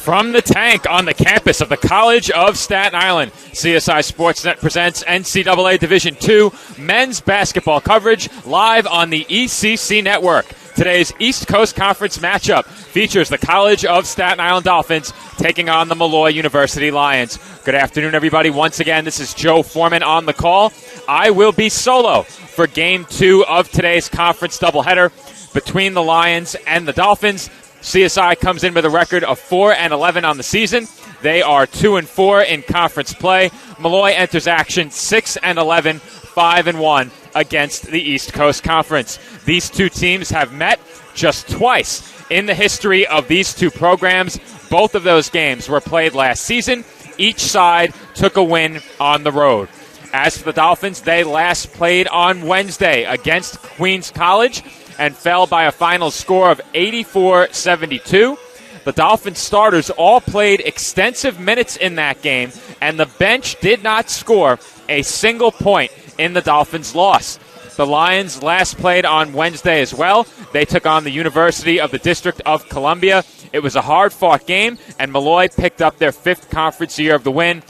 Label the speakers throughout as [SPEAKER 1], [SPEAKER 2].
[SPEAKER 1] From the tank on the campus of the College of Staten Island, CSI Sportsnet presents NCAA Division II men's basketball coverage live on the ECC network. Today's East Coast Conference matchup features the College of Staten Island Dolphins taking on the Molloy University Lions. Good afternoon, everybody. Once again, this is Joe Foreman on the call. I will be solo for Game 2 of today's conference doubleheader between the Lions and the Dolphins. CSI comes in with a record of 4-11 on the season. They are 2-4 in conference play. Molloy enters action 6-11, 5-1 against the East Coast Conference. These two teams have met just twice in the history of these two programs. Both of those games were played last season. Each side took a win on the road. As for the Dolphins, they last played on Wednesday against Queens College and fell by a final score of 84-72. The Dolphins starters all played extensive minutes in that game, and the bench did not score a single point in the Dolphins' loss. The Lions last played on Wednesday as well. They took on the University of the District of Columbia. It was a hard-fought game, and Molloy picked up their fifth conference year of the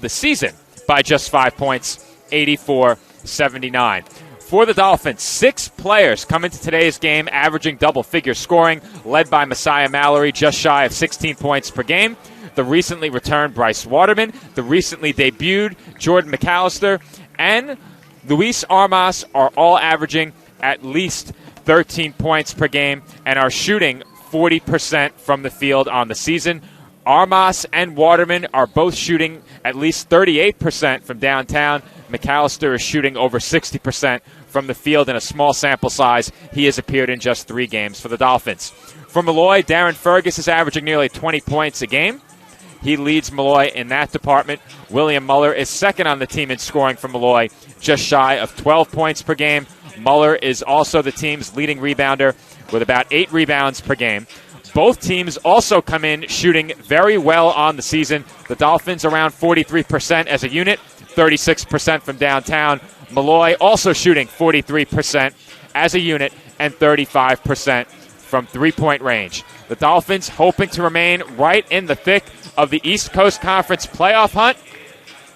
[SPEAKER 1] season by just 5 points, 84-79. For the Dolphins, 6 players come into today's game averaging double-figure scoring, led by Messiah Mallory, just shy of 16 points per game. The recently returned Bryce Waterman, the recently debuted Jordan McAllister, and Luis Armas are all averaging at least 13 points per game and are shooting 40% from the field on the season. Armas and Waterman are both shooting at least 38% from downtown. McAllister is shooting over 60% from the field in a small sample size. He has appeared in just 3 games for the Dolphins. For Molloy, Darren Fergus is averaging nearly 20 points a game. He leads Molloy in that department. William Muller is second on the team in scoring for Molloy, just shy of 12 points per game. Muller is also the team's leading rebounder with about 8 rebounds per game. Both teams also come in shooting very well on the season. The Dolphins around 43% as a unit, 36% from downtown. Molloy also shooting 43% as a unit and 35% from three-point range. The Dolphins hoping to remain right in the thick of the East Coast Conference playoff hunt.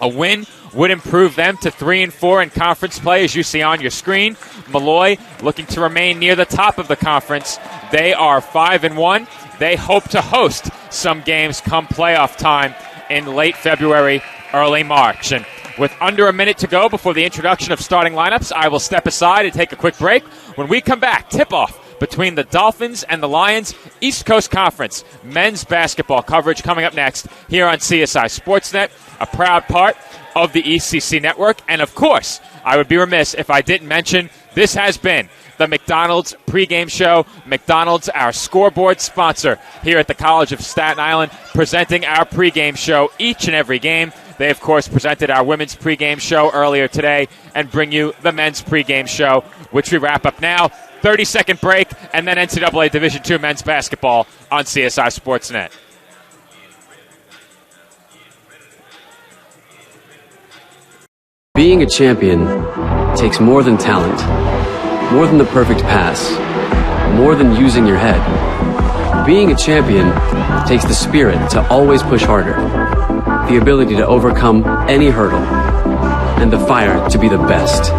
[SPEAKER 1] A win would improve them to 3-4 in conference play, as you see on your screen. Molloy looking to remain near the top of the conference. They are 5-1. They hope to host some games come playoff time in late February, early March. And with under a minute to go before the introduction of starting lineups, I will step aside and take a quick break. When we come back, tip-off between the Dolphins and the Lions, East Coast Conference men's basketball coverage coming up next here on CSI Sportsnet, a proud part of the ECC network. And of course, I would be remiss if I didn't mention this has been the McDonald's pregame show. McDonald's, our scoreboard sponsor here at the College of Staten Island, presenting our pregame show each and every game. They, of course, presented our women's pregame show earlier today and bring you the men's pregame show, which we wrap up now. 30-second break, and then NCAA Division II men's basketball on CSI Sportsnet.
[SPEAKER 2] Being a champion takes more than talent, more than the perfect pass, more than using your head. Being a champion takes the spirit to always push harder, the ability to overcome any hurdle, and the fire to be the best.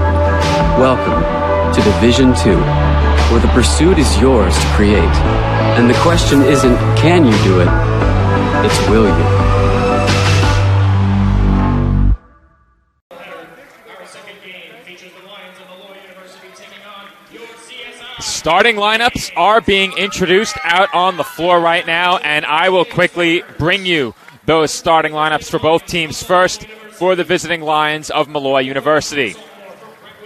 [SPEAKER 2] Welcome to Division II, where the pursuit is yours to create. And the question isn't, can you do it? It's, will you?
[SPEAKER 1] Starting lineups are being introduced out on the floor right now, and I will quickly bring you those starting lineups for both teams. First, for the visiting Lions of Molloy University.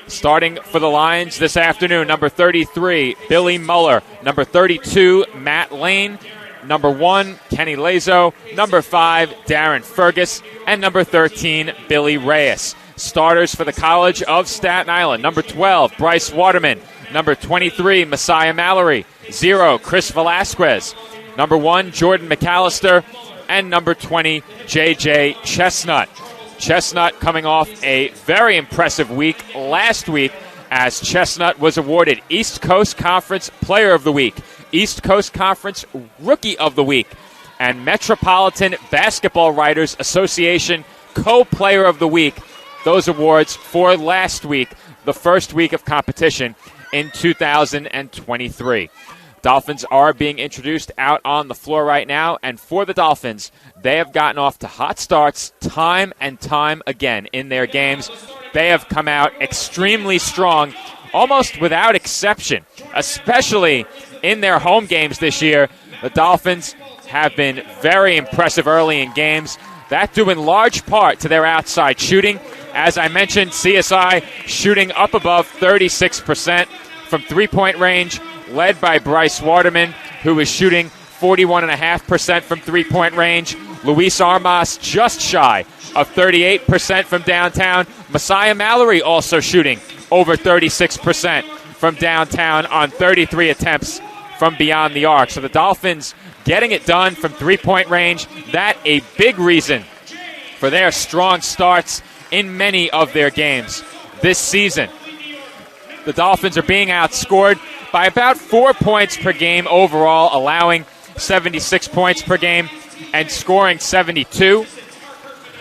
[SPEAKER 1] Starting for the Lions this afternoon, number 33, Billy Muller. Number 32, Matt Lane. Number 1, Kenny Lazo. Number 5, Darren Fergus. And number 13, Billy Reyes. Starters for the College of Staten Island. Number 12, Bryce Waterman. Number 23, Messiah Mallory. 0, Chris Velasquez. Number 1, Jordan McAllister. And number 20, J.J. Chestnut. Chestnut coming off a very impressive week last week as Chestnut was awarded East Coast Conference Player of the Week, East Coast Conference Rookie of the Week and Metropolitan Basketball Writers Association Co-Player of the Week. Those awards for last week, the first week of competition in 2023. Dolphins are being introduced out on the floor right now, and for the Dolphins, they have gotten off to hot starts time and time again in their games. They have come out extremely strong, almost without exception, especially in their home games this year. The Dolphins have been very impressive early in games. That due in large part to their outside shooting. As I mentioned, CSI shooting up above 36% from three-point range, led by Bryce Waterman, who is shooting 41.5% from three-point range. Luis Armas just shy of 38% from downtown. Messiah Mallory also shooting over 36% from downtown on 33 attempts from beyond the arc. So the Dolphins getting it done from three-point range. That a big reason for their strong starts in many of their games this season. The Dolphins are being outscored by about 4 points per game overall, allowing 76 points per game and scoring 72.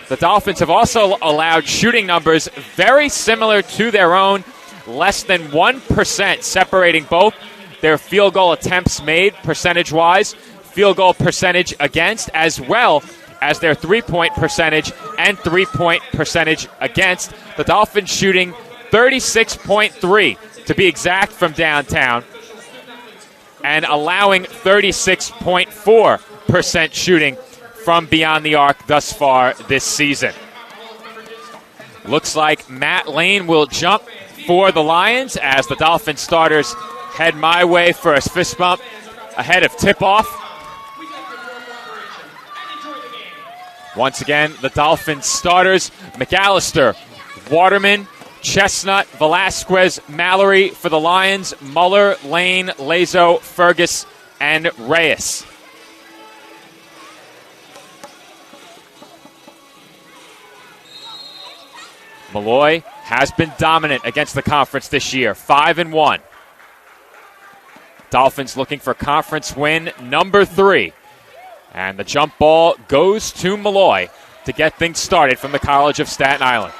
[SPEAKER 1] The Dolphins have also allowed shooting numbers very similar to their own, less than 1% separating both their field goal attempts made percentage-wise, field goal percentage against, as well as their three-point percentage and three-point percentage against. The Dolphins shooting 36.3 to be exact from downtown and allowing 36.4% shooting from beyond the arc thus far this season. Looks like Matt Lane will jump for the Lions as the Dolphin starters head my way for a fist bump ahead of tip-off. Once again, the Dolphin starters, McAllister, Waterman, Chestnut, Velasquez, Mallory for the Lions, Muller, Lane, Lazo, Fergus, and Reyes. Molloy has been dominant against the conference this year, 5-1. Dolphins looking for conference win number 3. And the jump ball goes to Molloy to get things started from the College of Staten Island.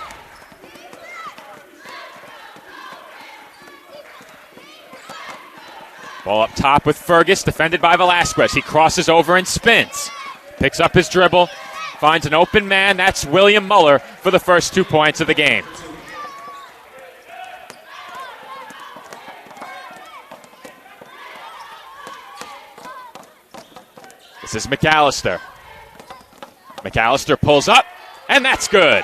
[SPEAKER 1] Ball up top with Fergus, defended by Velasquez. He crosses over and spins. Picks up his dribble, finds an open man. That's William Muller for the first 2 points of the game. This is McAllister. McAllister pulls up, and that's good.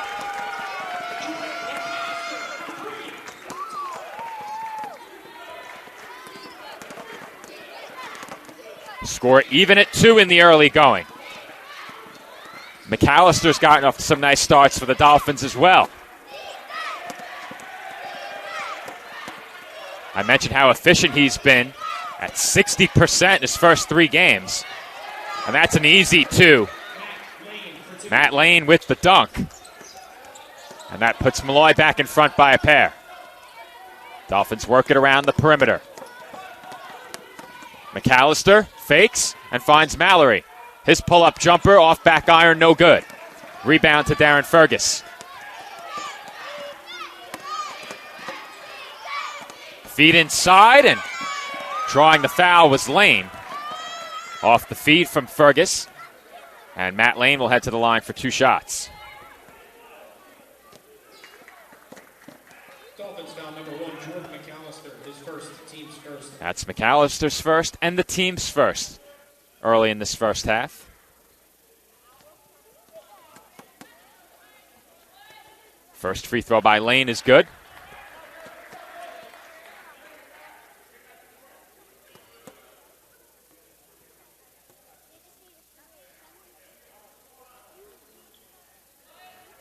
[SPEAKER 1] Score even at 2 in the early going. McAllister's gotten off to some nice starts for the Dolphins as well. I mentioned how efficient he's been at 60% in his first 3 games. And that's an easy 2. Matt Lane with the dunk. And that puts Molloy back in front by a pair. Dolphins work it around the perimeter. McAllister fakes and finds Mallory. His pull-up jumper off back iron, no good. Rebound to Darren Fergus. Feed inside, and drawing the foul was Lane. Off the feed from Fergus. And Matt Lane will head to the line for 2 shots.
[SPEAKER 3] Dolphins foul number 1, Jordan McAllister, his first, team's first.
[SPEAKER 1] That's McAllister's first and the team's first early in this first half. First free throw by Lane is good.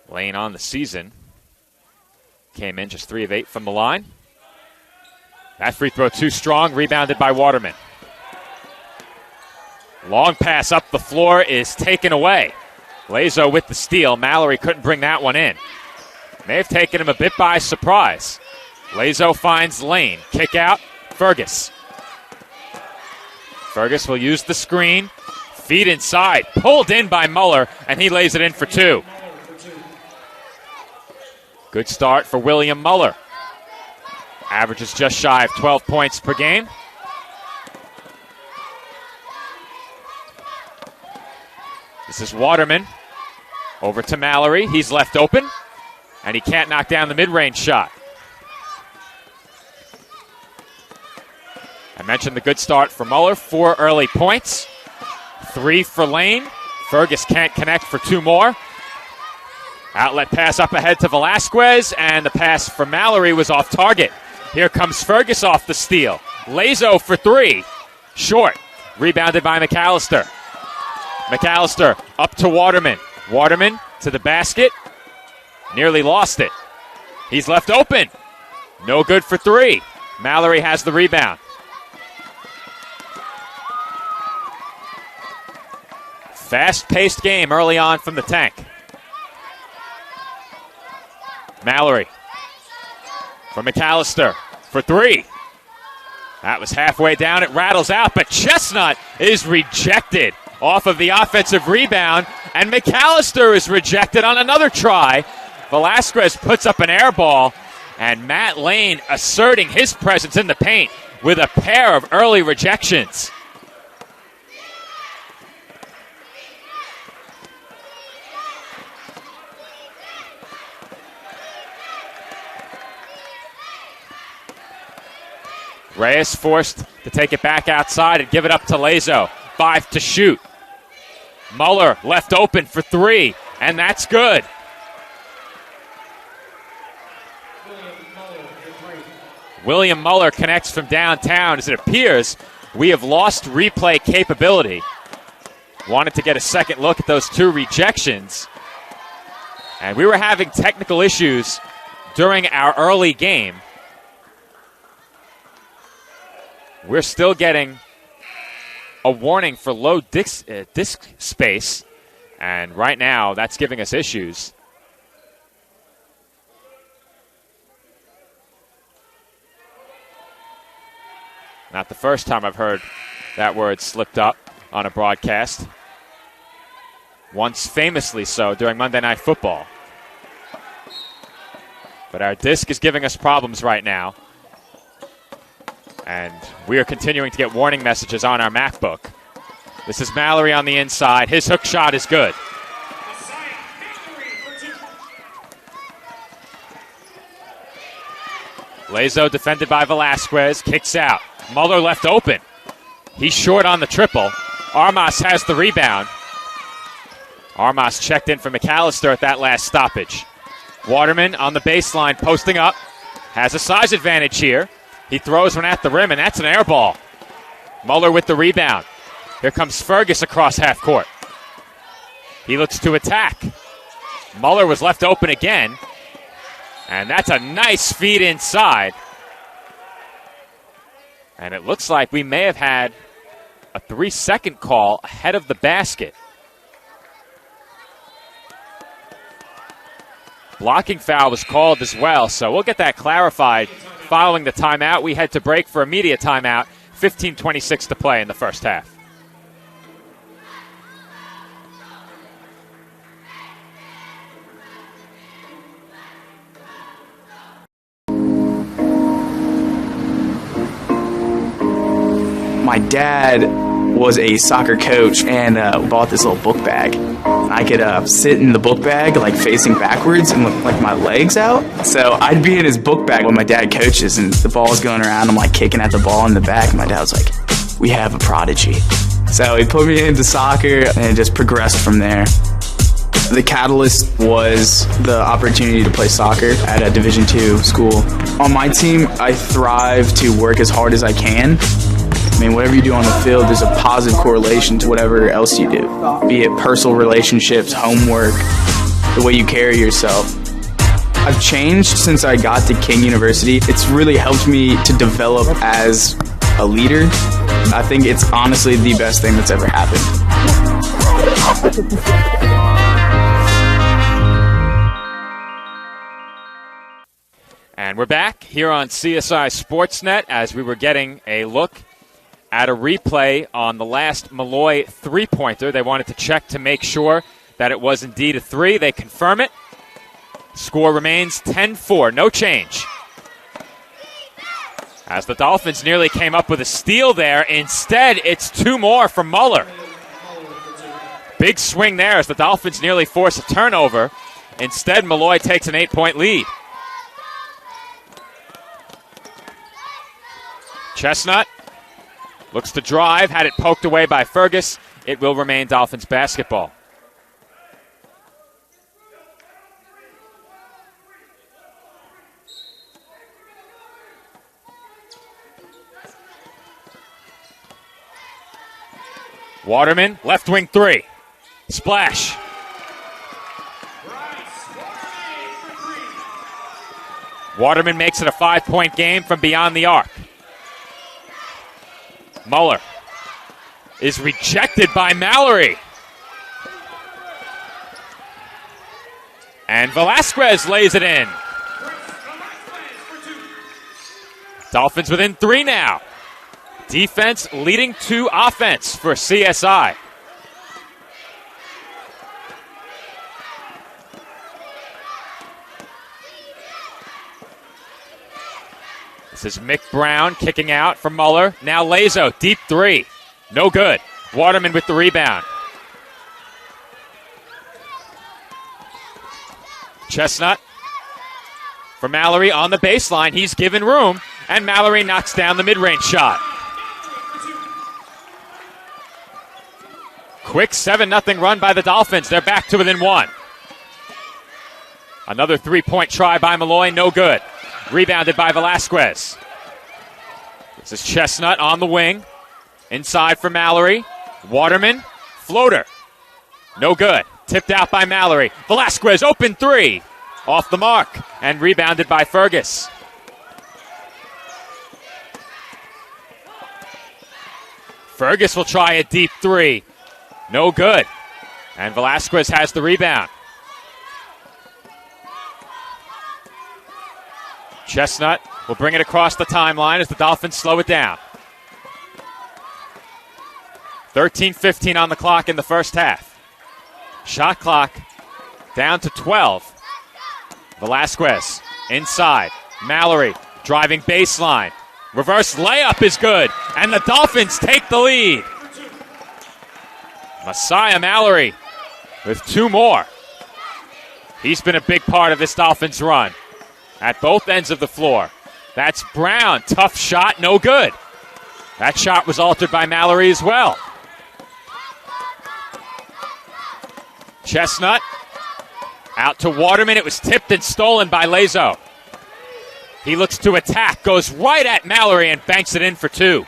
[SPEAKER 1] Lane on the season. Came in just 3 of 8 from the line. That free throw too strong, rebounded by Waterman. Long pass up the floor is taken away. Lazo with the steal. Mallory couldn't bring that one in. May have taken him a bit by surprise. Lazo finds Lane. Kick out, Fergus. Fergus will use the screen. Feet inside. Pulled in by Muller, and he lays it in for 2. Good start for William Muller. Averages just shy of 12 points per game. This is Waterman. Over to Mallory. He's left open, and he can't knock down the mid-range shot. I mentioned the good start for Muller. 4 early points. 3 for Lane. Fergus can't connect for 2 more. Outlet pass up ahead to Velasquez, and the pass for Mallory was off target. Here comes Fergus off the steal. Lazo for 3. Short. Rebounded by McAllister. McAllister up to Waterman. Waterman to the basket. Nearly lost it. He's left open. No good for 3. Mallory has the rebound. Fast-paced game early on from the tank. Mallory for McAllister for 3. That was halfway down. It rattles out, but Chestnut is rejected off of the offensive rebound, and McAllister is rejected on another try. Velasquez puts up an air ball, and Matt Lane asserting his presence in the paint with a pair of early rejections. Reyes forced to take it back outside and give it up to Lazo. 5 to shoot. Muller left open for 3, and that's good. William Muller connects from downtown. As it appears, we have lost replay capability. Wanted to get a second look at those 2 rejections. And we were having technical issues during our early game. We're still getting a warning for low disk space, and right now that's giving us issues. Not the first time I've heard that word slipped up on a broadcast. Once famously so during Monday Night Football. But our disk is giving us problems right now. And we are continuing to get warning messages on our MacBook. This is Mallory on the inside. His hook shot is good. Lazo defended by Velasquez. Kicks out. Muller left open. He's short on the triple. Armas has the rebound. Armas checked in for McAllister at that last stoppage. Waterman on the baseline posting up. Has a size advantage here. He throws one at the rim, and that's an air ball. Muller with the rebound. Here comes Fergus across half court. He looks to attack. Muller was left open again, and that's a nice feed inside. And it looks like we may have had a 3-second call ahead of the basket. Blocking foul was called as well, so we'll get that clarified. Following the timeout, we head to break for a media timeout. 15:26 to play in the first half.
[SPEAKER 4] My dad was a soccer coach and bought this little book bag. I could sit in the book bag like facing backwards and with like my legs out. So I'd be in his book bag when my dad coaches and the ball's going around. I'm like kicking at the ball in the back. And my dad was like, "We have a prodigy." So he put me into soccer and it just progressed from there. The catalyst was the opportunity to play soccer at a Division II school. On my team, I thrive to work as hard as I can. I mean, whatever you do on the field, there's a positive correlation to whatever else you do, be it personal relationships, homework, the way you carry yourself. I've changed since I got to King University. It's really helped me to develop as a leader. I think it's honestly the best thing that's ever happened.
[SPEAKER 1] And we're back here on CSI Sportsnet as we were getting a look at a replay on the last Molloy three-pointer. They wanted to check to make sure that it was indeed a three. They confirm it. Score remains 10-4, no change. As the Dolphins nearly came up with a steal there, instead it's two more from Muller. Big swing there as the Dolphins nearly force a turnover. Instead, Molloy takes an 8-point lead. Chestnut looks to drive, had it poked away by Fergus. It will remain Dolphins basketball. Waterman, left wing three. Splash. Waterman makes it a 5-point game from beyond the arc. Muller is rejected by Mallory. And Velasquez lays it in. Dolphins within three now. Defense leading to offense for CSI. This is Mick Brown kicking out from Muller. Now Lazo, deep three. No good. Waterman with the rebound. Chestnut for Mallory on the baseline. He's given room, and Mallory knocks down the mid-range shot. Quick 7-0 run by the Dolphins. They're back to within one. Another three-point try by Molloy, no good. Rebounded by Velasquez. This is Chestnut on the wing. Inside for Mallory. Waterman, floater. No good. Tipped out by Mallory. Velasquez, open three. Off the mark and rebounded by Fergus. Fergus will try a deep three. No good. And Velasquez has the rebound. Chestnut will bring it across the timeline as the Dolphins slow it down. 13:15 on the clock in the first half. Shot clock down to 12. Velasquez inside. Mallory driving baseline. Reverse layup is good. And the Dolphins take the lead. Messiah Mallory with two more. He's been a big part of this Dolphins run at both ends of the floor. That's Brown. Tough shot, no good. That shot was altered by Mallory as well. Chestnut out to Waterman. It was tipped and stolen by Lazo. He looks to attack, goes right at Mallory and banks it in for two.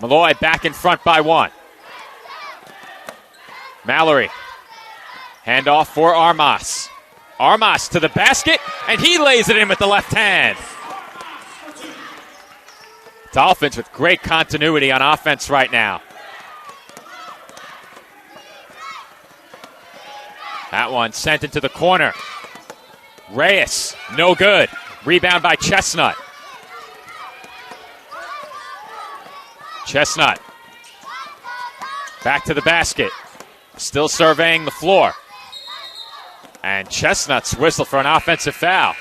[SPEAKER 1] Molloy back in front by one. Mallory. Handoff for Armas. Armas to the basket, and he lays it in with the left hand. Dolphins with great continuity on offense right now. That one sent into the corner. Reyes, no good. Rebound by Chestnut. Chestnut. Back to the basket. Still surveying the floor. And Chestnut's whistle for an offensive foul.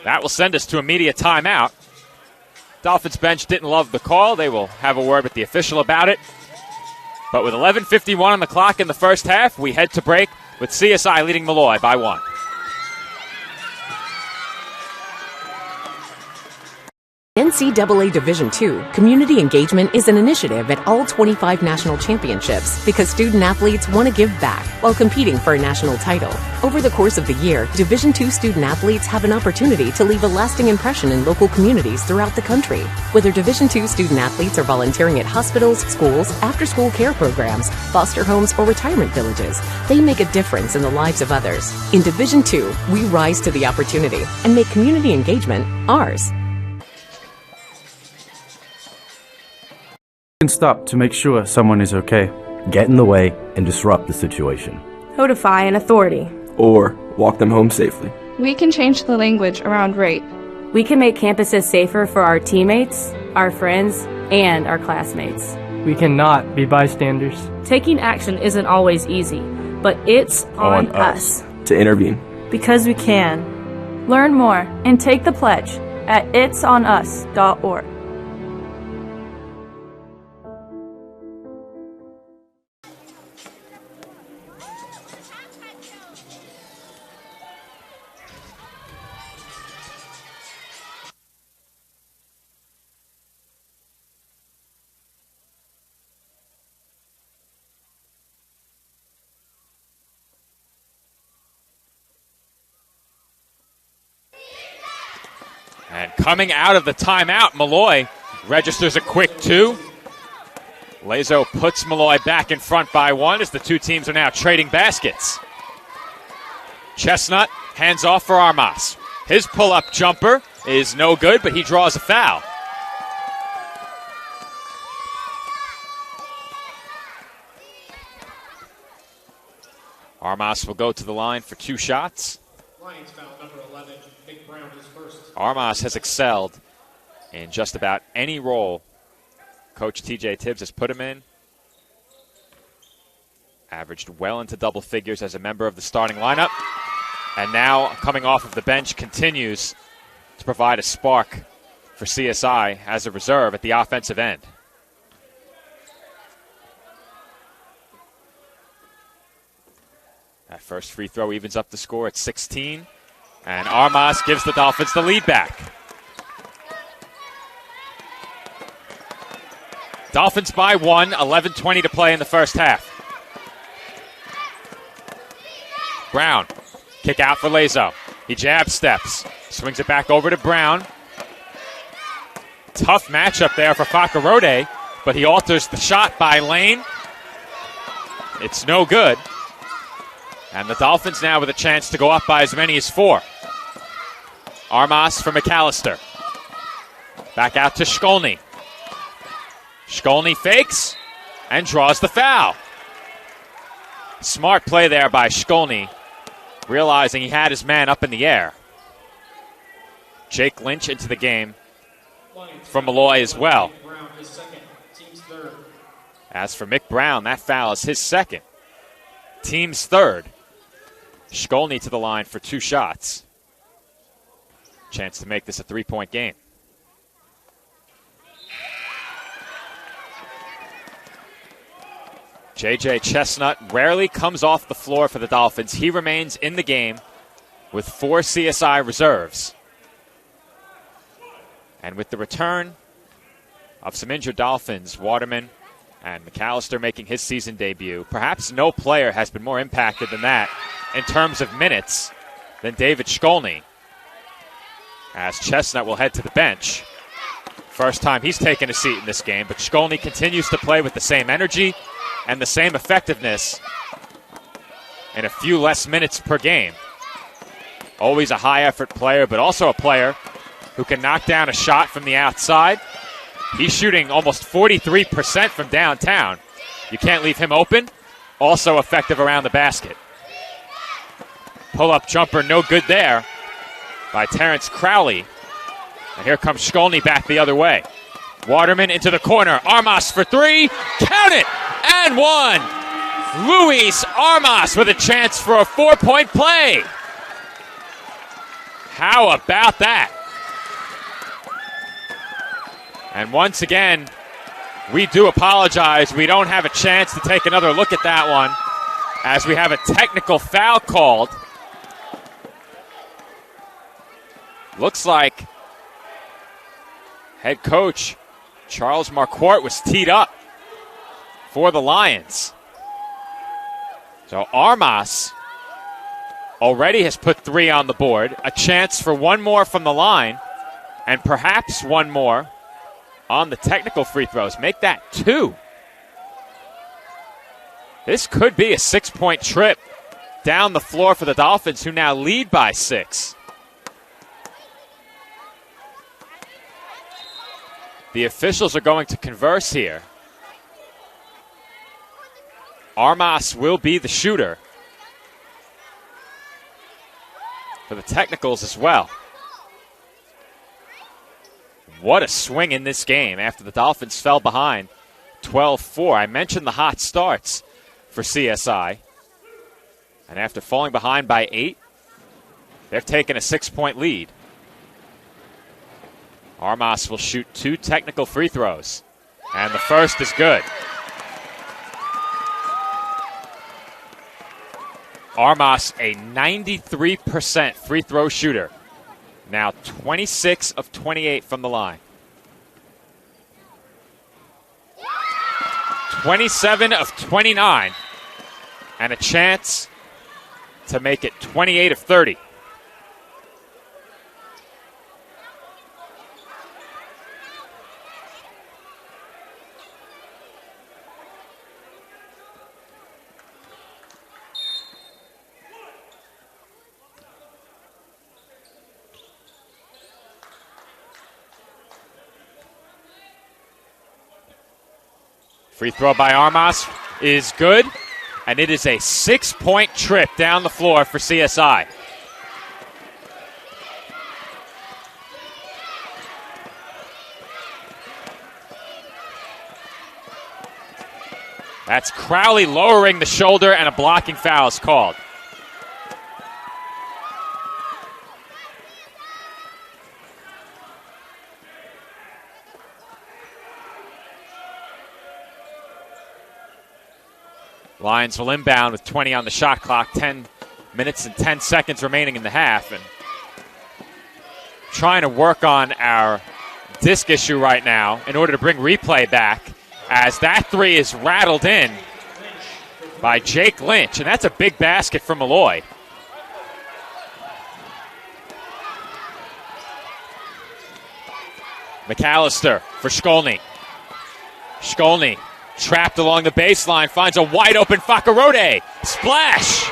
[SPEAKER 1] That will send us to a media timeout. Dolphins bench didn't love the call. They will have a word with the official about it. But with 11:51 on the clock in the first half, we head to break with CSI leading Molloy by one.
[SPEAKER 5] NCAA Division II Community Engagement is an initiative at all 25 national championships because student-athletes want to give back while competing for a national title. Over the course of the year, Division II student-athletes have an opportunity to leave a lasting impression in local communities throughout the country. Whether Division II student-athletes are volunteering at hospitals, schools, after-school care programs, foster homes, or retirement villages, they make a difference in the lives of others. In Division II, we rise to the opportunity and make community engagement ours.
[SPEAKER 6] can stop to make sure someone is okay.
[SPEAKER 7] Get in the way and disrupt the situation.
[SPEAKER 8] Notify an authority.
[SPEAKER 9] Or walk them home safely.
[SPEAKER 10] We can change the language around rape.
[SPEAKER 8] We can make campuses safer for our teammates, our friends, and our classmates.
[SPEAKER 11] We cannot be bystanders.
[SPEAKER 8] Taking action isn't always easy, but it's on us
[SPEAKER 9] to intervene.
[SPEAKER 8] Because we can. Learn more and take the pledge at itsonus.org.
[SPEAKER 1] And coming out of the timeout, Molloy registers a quick 2. Lazo puts Molloy back in front by 1 as the two teams are now trading baskets. Chestnut hands off for Armas. His pull-up jumper is no good, but he draws a foul. Armas will go to the line for 2 shots.
[SPEAKER 3] Lions foul number 11. Mick Brown is first.
[SPEAKER 1] Armas has excelled in just about any role Coach TJ Tibbs has put him in. Averaged well into double figures as a member of the starting lineup. And now, coming off of the bench, continues to provide a spark for CSI as a reserve at the offensive end. That first free throw evens up the score at 16. And Armas gives the Dolphins the lead back. Dolphins by 1, 11:20 to play in the first half. Brown, kick out for Lazo. He jab steps, swings it back over to Brown. Tough matchup there for Fakarode, but he alters the shot by Lane. It's no good. And the Dolphins now with a chance to go up by as many as 4. Armas for McAllister. Back out to Shkolny. Shkolny fakes and draws the foul. Smart play there by Shkolny, realizing he had his man up in the air. Jake Lynch into the game from Molloy as well. As for Mick Brown, that foul is his second. Team's third. Shkolny to the line for 2 shots. Chance to make this a 3-point game. J.J. Chestnut rarely comes off the floor for the Dolphins. He remains in the game with 4 CSI reserves. And with the return of some injured Dolphins, Waterman and McAllister making his season debut, perhaps no player has been more impacted than that in terms of minutes than David Shkolny. As Chestnut will head to the bench. First time he's taken a seat in this game, but Shkolny continues to play with the same energy and the same effectiveness in a few less minutes per game. Always a high-effort player, but also a player who can knock down a shot from the outside. He's shooting almost 43% from downtown. You can't leave him open. Also effective around the basket. Pull-up jumper, no good there by Terrence Crowley. And here comes Shkolny back the other way. Waterman into the corner. Armas for 3. Count it! And 1. Luis Armas with a chance for a 4-point play. How about that? And once again, we do apologize. We don't have a chance to take another look at that one as we have a technical foul called. Looks like head coach Charles Marquardt was teed up for the Lions. So Armas already has put 3 on the board. A chance for 1 more from the line and perhaps 1 more on the technical free throws. Make that 2. This could be a 6-point trip down the floor for the Dolphins, who now lead by 6. The officials are going to converse here Armas will be the shooter for the technicals as well. What a swing in this game after the Dolphins fell behind 12-4. I mentioned the hot starts for CSI. And after falling behind by 8, they've taken a 6-point lead. Armas will shoot 2 technical free throws. And the first is good. Armas, a 93% free throw shooter. Now 26 of 28 from the line. 27 of 29. And a chance to make it 28 of 30. Free throw by Armas is good, and it is a 6-point trip down the floor for CSI. That's Crowley lowering the shoulder, and a blocking foul is called. Lions will inbound with 20 on the shot clock, 10 minutes and 10 seconds remaining in the half. And trying to work on our disc issue right now in order to bring replay back, as that three is rattled in by Jake Lynch. And that's a big basket for Molloy. McAllister for Shkolny. Shkolny trapped along the baseline, finds a wide open Fakarode. Splash!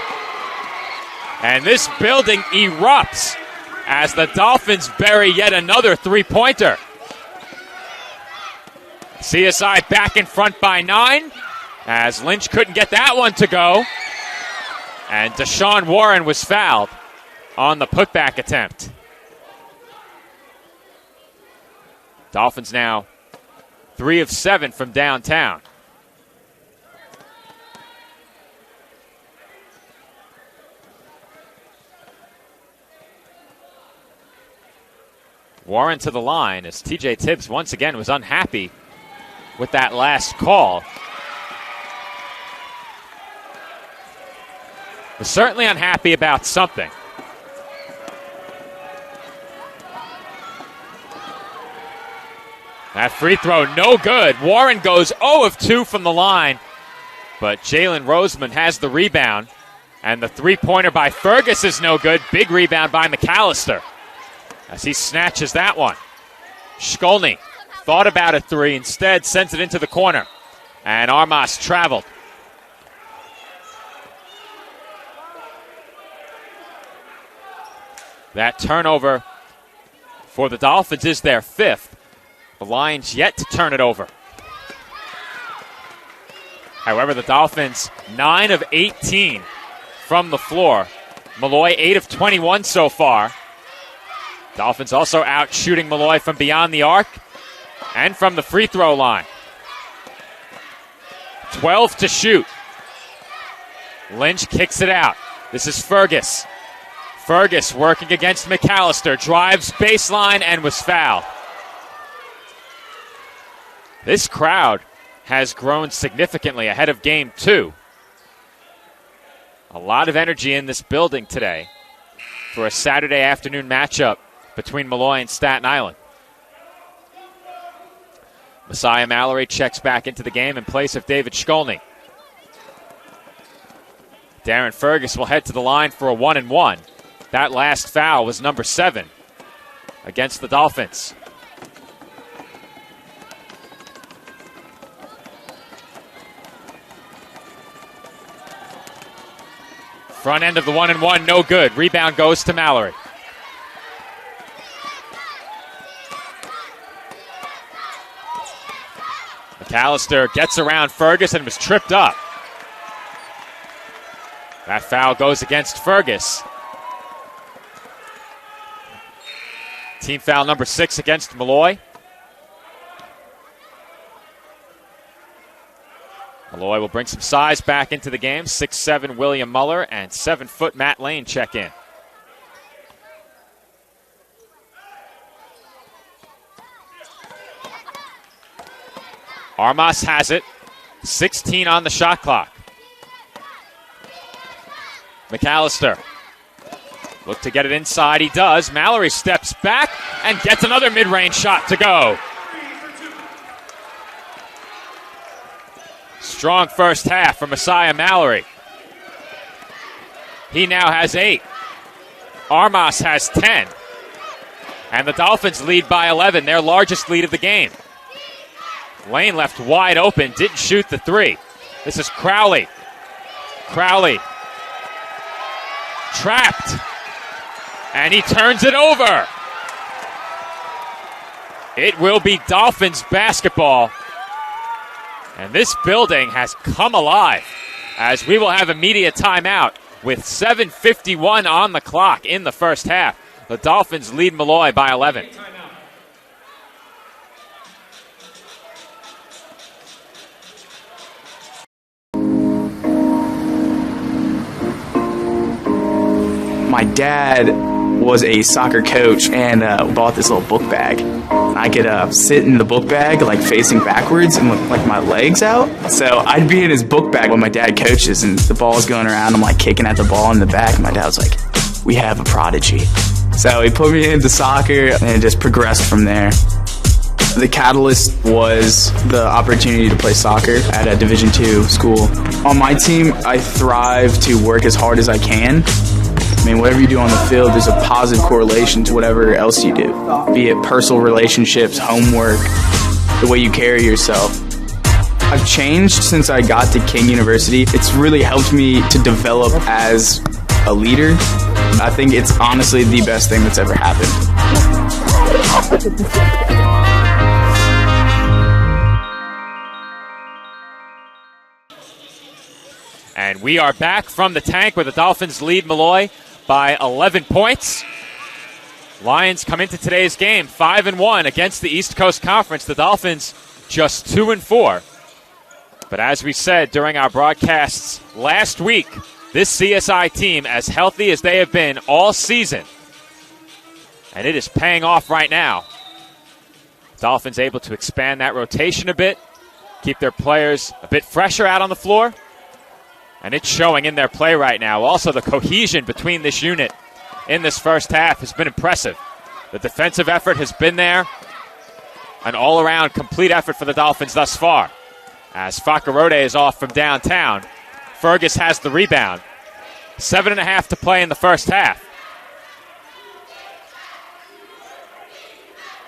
[SPEAKER 1] And this building erupts as the Dolphins bury yet another three-pointer. CSI back in front by 9 as Lynch couldn't get that one to go. And Deshaun Warren was fouled on the putback attempt. Dolphins now 3 of 7 from downtown. Warren to the line as TJ Tibbs once again was unhappy with that last call. Was certainly unhappy about something. That free throw no good. Warren goes 0 of 2 from the line, but Jalen Roseman has the rebound, and the three-pointer by Fergus is no good. Big rebound by McAllister as he snatches that one. Shkolny thought about a three, instead sends it into the corner, and Armas traveled. That turnover for the Dolphins is their 5th. The Lions yet to turn it over. However, the Dolphins 9 of 18 from the floor. Molloy 8 of 21 so far. Dolphins also out shooting Molloy from beyond the arc and from the free throw line. 12 to shoot. Lynch kicks it out. This is Fergus. Fergus working against McAllister. Drives baseline and was fouled. This crowd has grown significantly ahead of game 2. A lot of energy in this building today for a Saturday afternoon matchup between Molloy and Staten Island. Messiah Mallory checks back into the game in place of David Shkolny. Darren Fergus will head to the line for a 1-and-1. That last foul was number 7 against the Dolphins. Front end of the 1-and-1, no good. Rebound goes to Mallory. McAllister gets around Fergus and was tripped up. That foul goes against Fergus. Team foul number 6 against Molloy. Molloy will bring some size back into the game. 6'7" William Muller and 7' Matt Lane check in. Armas has it. 16 on the shot clock. McAllister. Look to get it inside. He does. Mallory steps back and gets another mid-range shot to go. Strong first half for Messiah Mallory. He now has 8. Armas has 10. And the Dolphins lead by 11, their largest lead of the game. Lane left wide open, didn't shoot the 3. This is Crowley. Crowley. Trapped. And he turns it over. It will be Dolphins basketball. And this building has come alive as we will have a media timeout with 7:51 on the clock in the first half. The Dolphins lead Molloy by 11.
[SPEAKER 4] My dad was a soccer coach and bought this little book bag. I could sit in the book bag like facing backwards and with like my legs out. So I'd be in his book bag when my dad coaches and the ball's going around. I'm like kicking at the ball in the back. And my dad was like, "We have a prodigy." So he put me into soccer and it just progressed from there. The catalyst was the opportunity to play soccer at a Division II school. On my team, I thrive to work as hard as I can. I mean, whatever you do on the field, there's a positive correlation to whatever else you do, be it personal relationships, homework, the way you carry yourself. I've changed since I got to King University. It's really helped me to develop as a leader. I think it's honestly the best thing that's ever happened.
[SPEAKER 1] And we are back from the tank where the Dolphins lead Molloy by 11 points. Lions come into today's game 5-1 against the East Coast Conference. The Dolphins just 2-4. But as we said during our broadcasts last week, this CSI team as healthy as they have been all season. And it is paying off right now. Dolphins able to expand that rotation a bit, keep their players a bit fresher out on the floor. And it's showing in their play right now. Also, the cohesion between this unit in this first half has been impressive. The defensive effort has been there. An all-around complete effort for the Dolphins thus far. As Fakarode is off from downtown, Fergus has the rebound. 7.5 to play in the first half.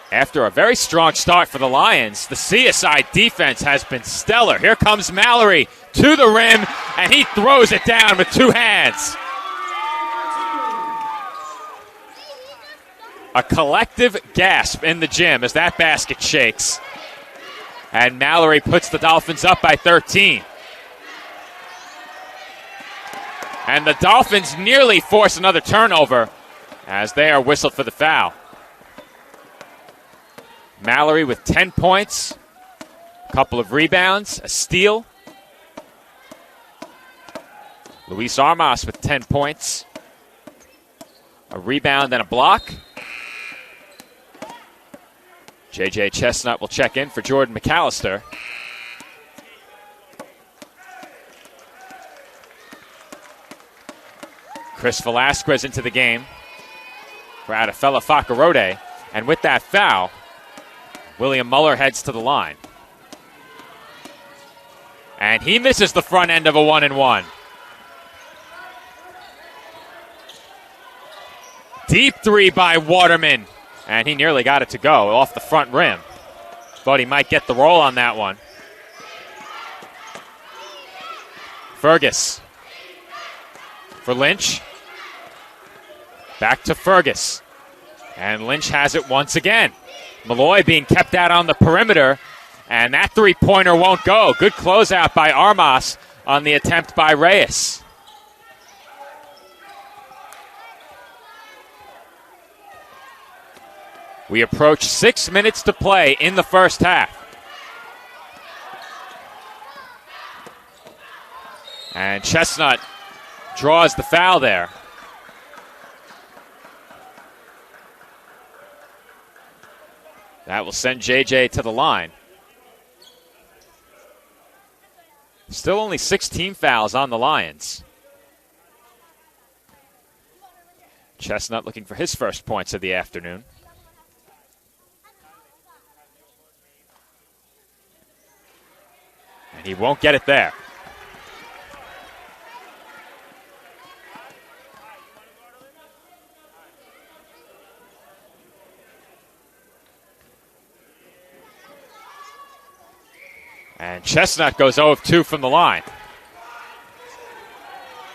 [SPEAKER 1] After a very strong start for the Lions, the CSI defense has been stellar. Here comes Mallory to the rim, and he throws it down with 2 hands. A collective gasp in the gym as that basket shakes. And Mallory puts the Dolphins up by 13. And the Dolphins nearly force another turnover as they are whistled for the foul. Mallory with 10 points, a couple of rebounds, a steal. Luis Armas with 10 points, a rebound and a block. J.J. Chestnut will check in for Jordan McAllister. Chris Velasquez into the game for Adafella Fakarode. And with that foul, William Muller heads to the line. And he misses the front end of a 1-and-1. Deep 3 by Waterman. And he nearly got it to go off the front rim. Thought he might get the roll on that one. Fergus. For Lynch. Back to Fergus. And Lynch has it once again. Molloy being kept out on the perimeter. And that three-pointer won't go. Good closeout by Armas on the attempt by Reyes. We approach 6 minutes to play in the first half. And Chestnut draws the foul there. That will send JJ to the line. Still only 16 fouls on the Lions. Chestnut looking for his first points of the afternoon. And he won't get it there. And Chestnut goes 0 of 2 from the line.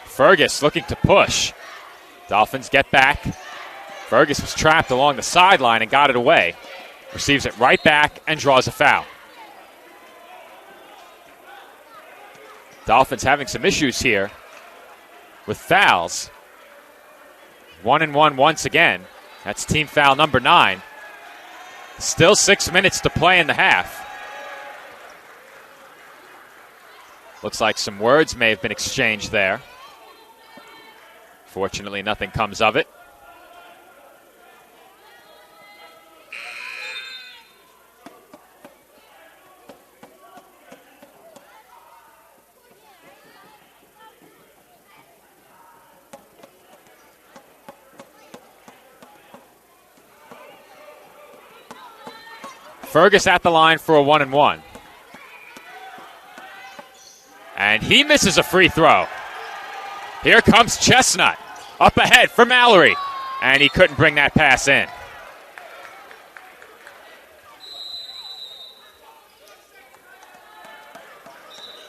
[SPEAKER 1] Fergus looking to push. Dolphins get back. Fergus was trapped along the sideline and got it away. Receives it right back and draws a foul. Dolphins having some issues here with fouls. 1 and 1 once again. That's team foul number 9. Still 6 minutes to play in the half. Looks like some words may have been exchanged there. Fortunately, nothing comes of it. Fergus at the line for a 1 and 1. And he misses a free throw. Here comes Chestnut. Up ahead for Mallory. And he couldn't bring that pass in.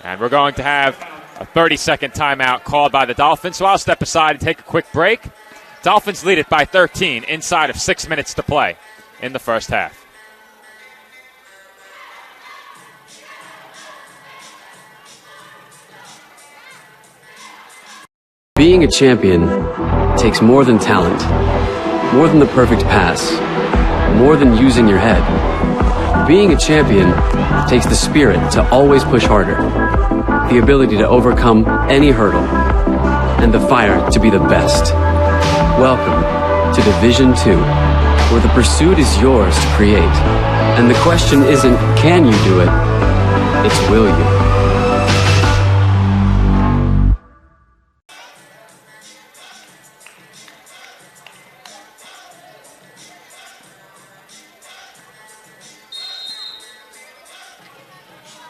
[SPEAKER 1] And we're going to have a 30-second timeout called by the Dolphins. So I'll step aside and take a quick break. Dolphins lead it by 13 inside of 6 minutes to play in the first half.
[SPEAKER 2] Being a champion takes more than talent, more than the perfect pass, more than using your head. Being a champion takes the spirit to always push harder, the ability to overcome any hurdle, and the fire to be the best. Welcome to Division 2, where the pursuit is yours to create. And the question isn't, can you do it? It's, will you?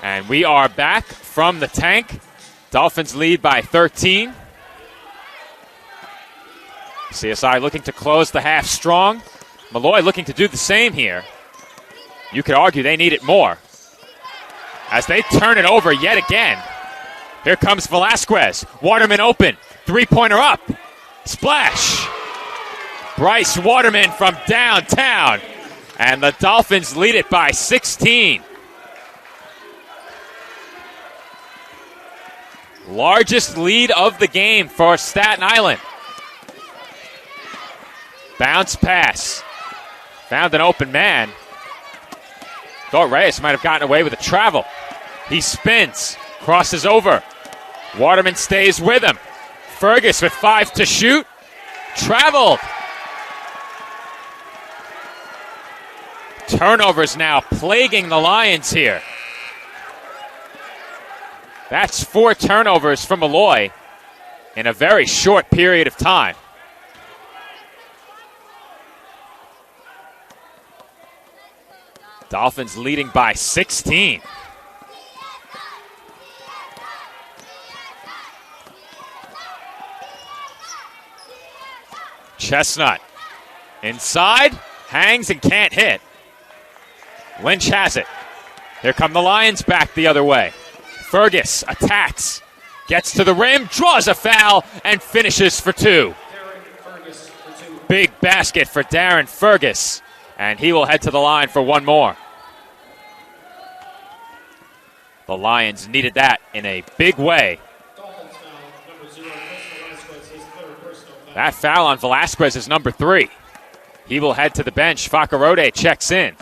[SPEAKER 1] And we are back from the tank. Dolphins lead by 13. CSI looking to close the half strong. Molloy looking to do the same here. You could argue they need it more. As they turn it over yet again. Here comes Velasquez. Waterman open. Three-pointer up. Splash. Bryce Waterman from downtown. And the Dolphins lead it by 16. Largest lead of the game for Staten Island. Bounce pass. Found an open man. Thought Reyes might have gotten away with a travel. He spins. Crosses over. Waterman stays with him. Fergus with 5 to shoot. Traveled. Turnovers now plaguing the Lions here. That's 4 turnovers from Molloy in a very short period of time. Dolphins leading by 16. Chestnut inside, hangs and can't hit. Lynch has it. Here come the Lions back the other way. Fergus attacks, gets to the rim, draws a foul, and finishes for 2. Big basket for Darren Fergus, and he will head to the line for 1 more. The Lions needed that in a big way. That foul on Velasquez is number 3. He will head to the bench. Fakarode checks in.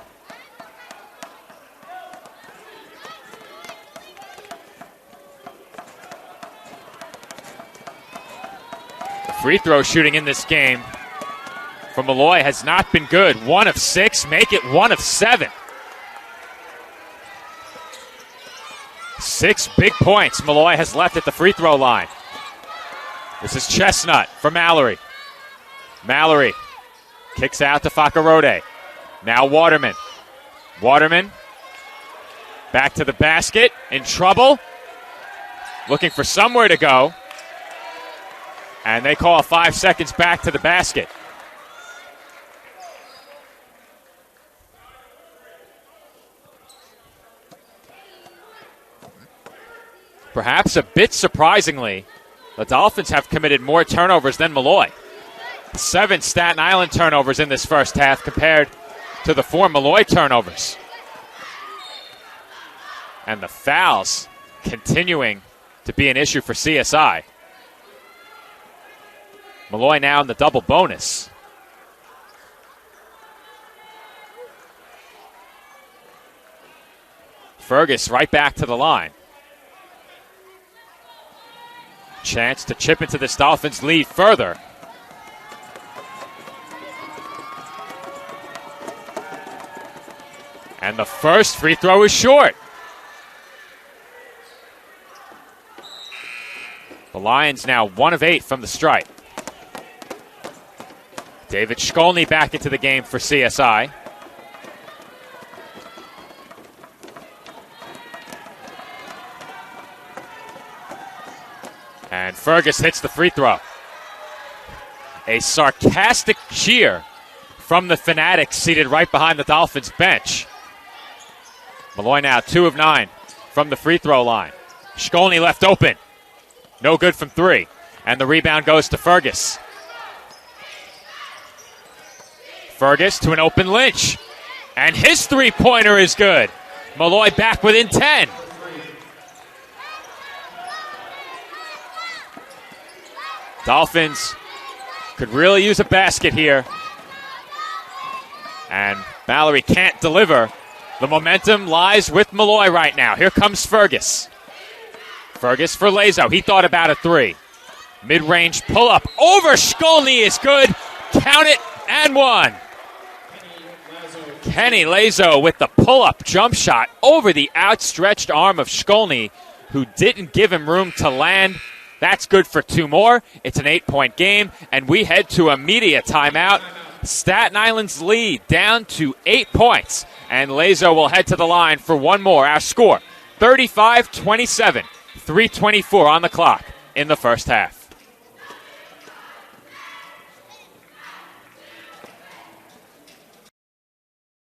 [SPEAKER 1] The free throw shooting in this game from Molloy has not been good. 1 of 6, make it 1 of 7. 6 big points Molloy has left at the free throw line. This is Chestnut for Mallory. Mallory kicks out to Fakarode. Now Waterman. Waterman back to the basket. In trouble. Looking for somewhere to go. And they call 5 seconds back to the basket. Perhaps a bit surprisingly, the Dolphins have committed more turnovers than Molloy. 7 Staten Island turnovers in this first half compared to the 4 Molloy turnovers. And the fouls continuing to be an issue for CSI. Molloy now in the double bonus. Fergus right back to the line. Chance to chip into this Dolphins lead further. And the first free throw is short. The Lions now 1 of 8 from the stripe. David Shkolny back into the game for CSI. And Fergus hits the free throw. A sarcastic cheer from the Fanatics seated right behind the Dolphins bench. Molloy now 2 of 9 from the free throw line. Shkolny left open. No good from 3. And the rebound goes to Fergus. Fergus to an open Lynch. And his three-pointer is good. Molloy back within 10. Dolphins could really use a basket here. And Mallory can't deliver. The momentum lies with Molloy right now. Here comes Fergus. Fergus for Lazo. He thought about a 3. Mid-range pull-up over Shkolny is good. Count it and 1. Kenny Lazo with the pull-up jump shot over the outstretched arm of Shkolny, who didn't give him room to land. That's good for 2 more. It's an 8-point game, and we head to a media timeout. Staten Island's lead down to 8 points, and Lazo will head to the line for 1 more. Our score, 35-27, 3:24 on the clock in the first half.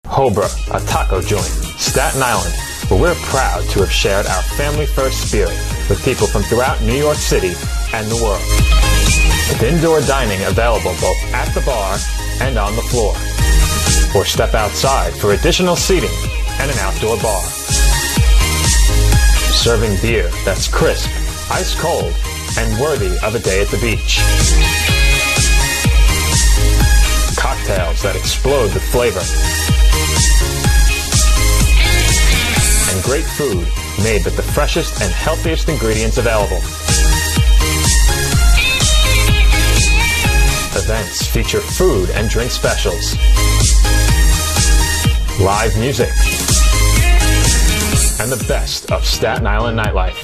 [SPEAKER 12] Hobra, a taco joint, Staten Island, where we're proud to have shared our family-first spirit with people from throughout New York City and the world. With indoor dining available both at the bar and on the floor. Or step outside for additional seating and an outdoor bar. Serving beer that's crisp, ice cold, and worthy of a day at the beach. Cocktails that explode with flavor. And great food made with the freshest and healthiest ingredients available. Events feature food and drink specials. Live music. And the best of Staten Island nightlife.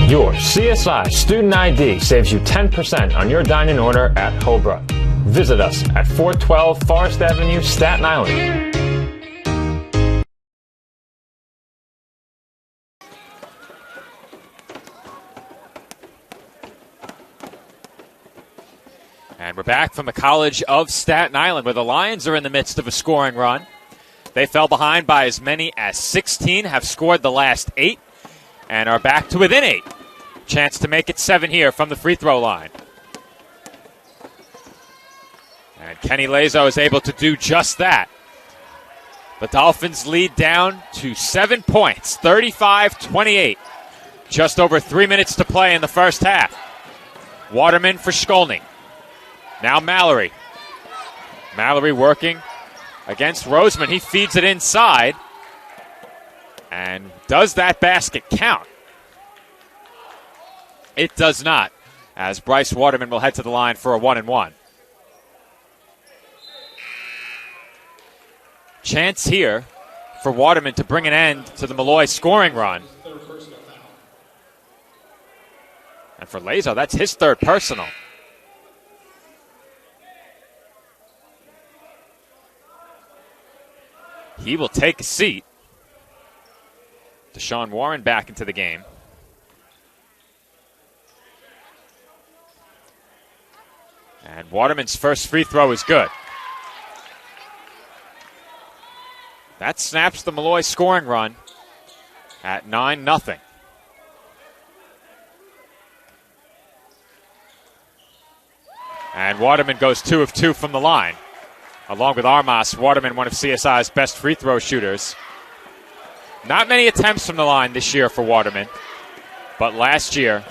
[SPEAKER 12] Your CSI Student ID saves you 10% on your dine-in order at Hobra. Visit us at 412 Forest Avenue, Staten Island.
[SPEAKER 1] And we're back from the College of Staten Island, where the Lions are in the midst of a scoring run. They fell behind by as many as 16, have scored the last 8, and are back to within 8. Chance to make it 7 here from the free throw line. And Kenny Lazo is able to do just that. The Dolphins lead down to 7 points, 35-28. Just over 3 minutes to play in the first half. Waterman for Skolny. Now Mallory. Mallory working against Roseman. He feeds it inside. And does that basket count? It does not, as Bryce Waterman will head to the line for a 1-and-1. Chance here for Waterman to bring an end to the Molloy scoring run. And for Lazo, that's his third personal. He will take a seat. Deshaun Warren back into the game. And Waterman's first free throw is good. That snaps the Molloy scoring run at 9-0. And Waterman goes 2 of 2 from the line. Along with Armas, Waterman, one of CSI's best free throw shooters. Not many attempts from the line this year for Waterman, but last year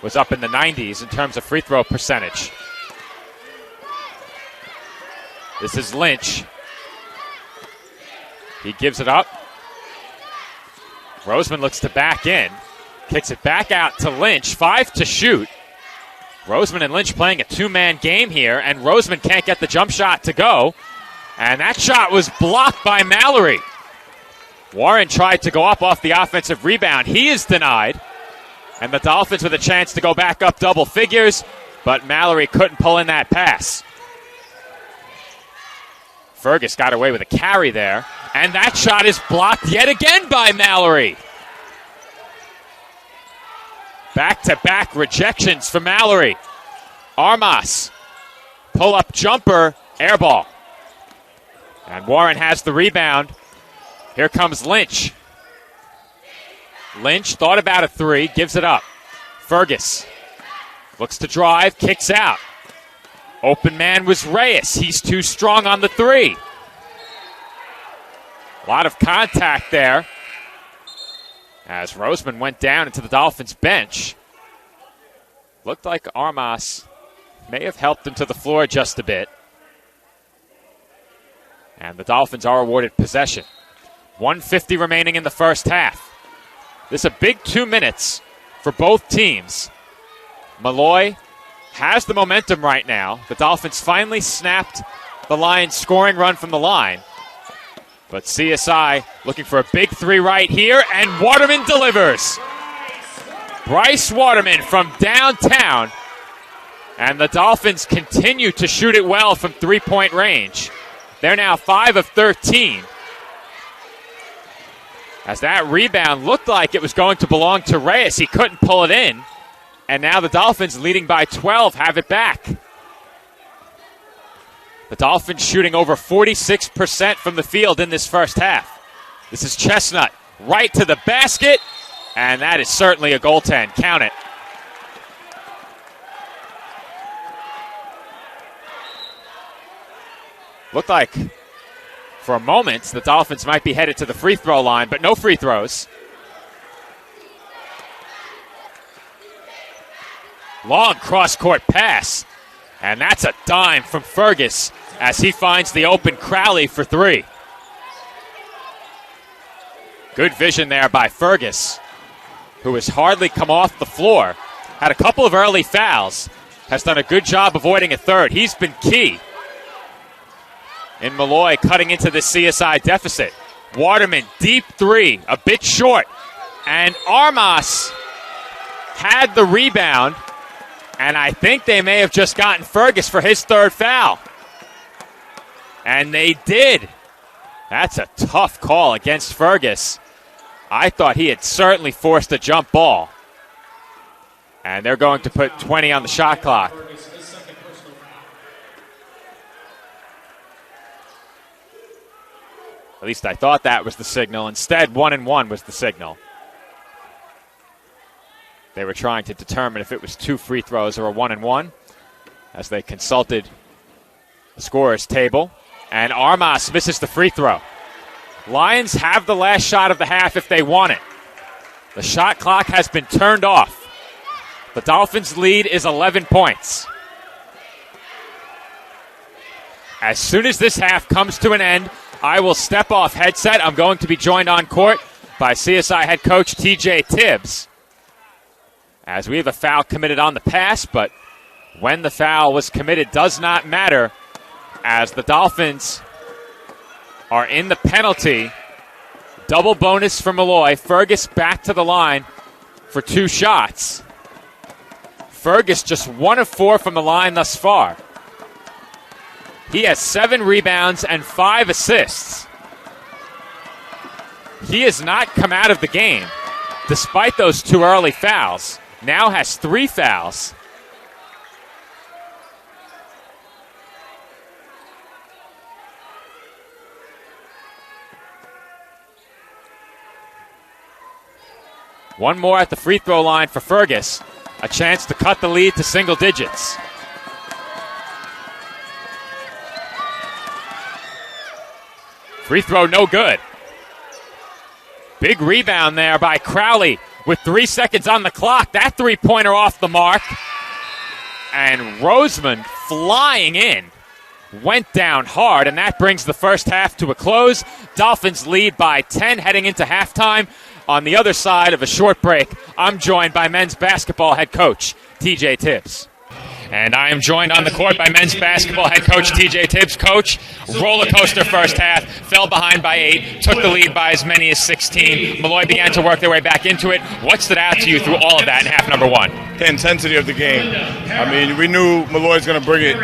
[SPEAKER 1] was up in the 90s in terms of free throw percentage. This is Lynch. He gives it up. Roseman looks to back in. Kicks it back out to Lynch. 5 to shoot. Roseman and Lynch playing a two-man game here, and Roseman can't get the jump shot to go. And that shot was blocked by Mallory. Warren tried to go up off the offensive rebound. He is denied. And the Dolphins with a chance to go back up double figures, but Mallory couldn't pull in that pass. Fergus got away with a carry there, and that shot is blocked yet again by Mallory. Back-to-back rejections for Mallory. Armas, pull-up jumper, air ball. And Warren has the rebound. Here comes Lynch. Lynch thought about a three, gives it up. Fergus looks to drive, kicks out. Open man was Reyes. He's too strong on the three. A lot of contact there as Roseman went down into the Dolphins bench. Looked like Armas may have helped him to the floor just a bit. And the Dolphins are awarded possession. 1:50 remaining in the first half. This is a big 2 minutes for both teams. Molloy has the momentum right now. The Dolphins finally snapped the Lions' scoring run from the line. But CSI looking for a big three right here, and Waterman delivers. Bryce Waterman from downtown. And the Dolphins continue to shoot it well from three-point range. They're now 5 of 13. As that rebound looked like it was going to belong to Reyes, he couldn't pull it in. And now the Dolphins, leading by 12, have it back. The Dolphins shooting over 46% from the field in this first half. This is Chestnut right to the basket, and that is certainly a goaltend. Count it. Looked like for a moment the Dolphins might be headed to the free throw line, but no free throws. Long cross-court pass, and that's a dime from Fergus as he finds the open Crowley for three. Good vision there by Fergus, who has hardly come off the floor. Had a couple of early fouls, has done a good job avoiding a third. He's been key in Molloy cutting into the CSI deficit. Waterman, deep three, a bit short. And Armas had the rebound, and I think they may have just gotten Fergus for his third foul. And they did. That's a tough call against Fergus. I thought he had certainly forced a jump ball. And they're going to put 20 on the shot clock. At least I thought that was the signal. Instead, 1-1 was the signal. They were trying to determine if it was 2 free throws or a 1-1 as they consulted the scorer's table. And Armas misses the free throw. Lions have the last shot of the half if they want it. The shot clock has been turned off. The Dolphins' lead is 11 points. As soon as this half comes to an end, I will step off headset. I'm going to be joined on court by CSI head coach TJ Tibbs. As we have a foul committed on the pass, but when the foul was committed does not matter, as the Dolphins are in the penalty. Double bonus for Molloy. Fergus back to the line for 2 shots. Fergus just 1 of 4 from the line thus far. He has 7 rebounds and 5 assists. He has not come out of the game, despite those 2 early fouls. Now has 3 fouls. One more at the free throw line for Fergus. A chance to cut the lead to single digits. Free throw no good. Big rebound there by Crowley with 3 seconds on the clock. That three-pointer off the mark. And Roseman flying in. Went down hard, and that brings the first half to a close. Dolphins lead by 10 heading into halftime. On the other side of a short break, I'm joined by men's basketball head coach TJ Tibbs. And I am joined on the court by men's basketball head coach TJ Tibbs. Coach, roller coaster first half, fell behind by 8, took the lead by as many as 16. Molloy began to work their way back into it. What stood out to you through all of that in half number 1?
[SPEAKER 13] The intensity of the game. I mean, we knew Molloy was going to bring it.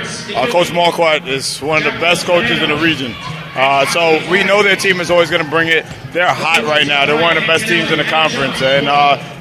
[SPEAKER 13] Coach Marquardt is one of the best coaches in the region. So we know their team is always going to bring it. They're hot right now. They're one of the best teams in the conference, and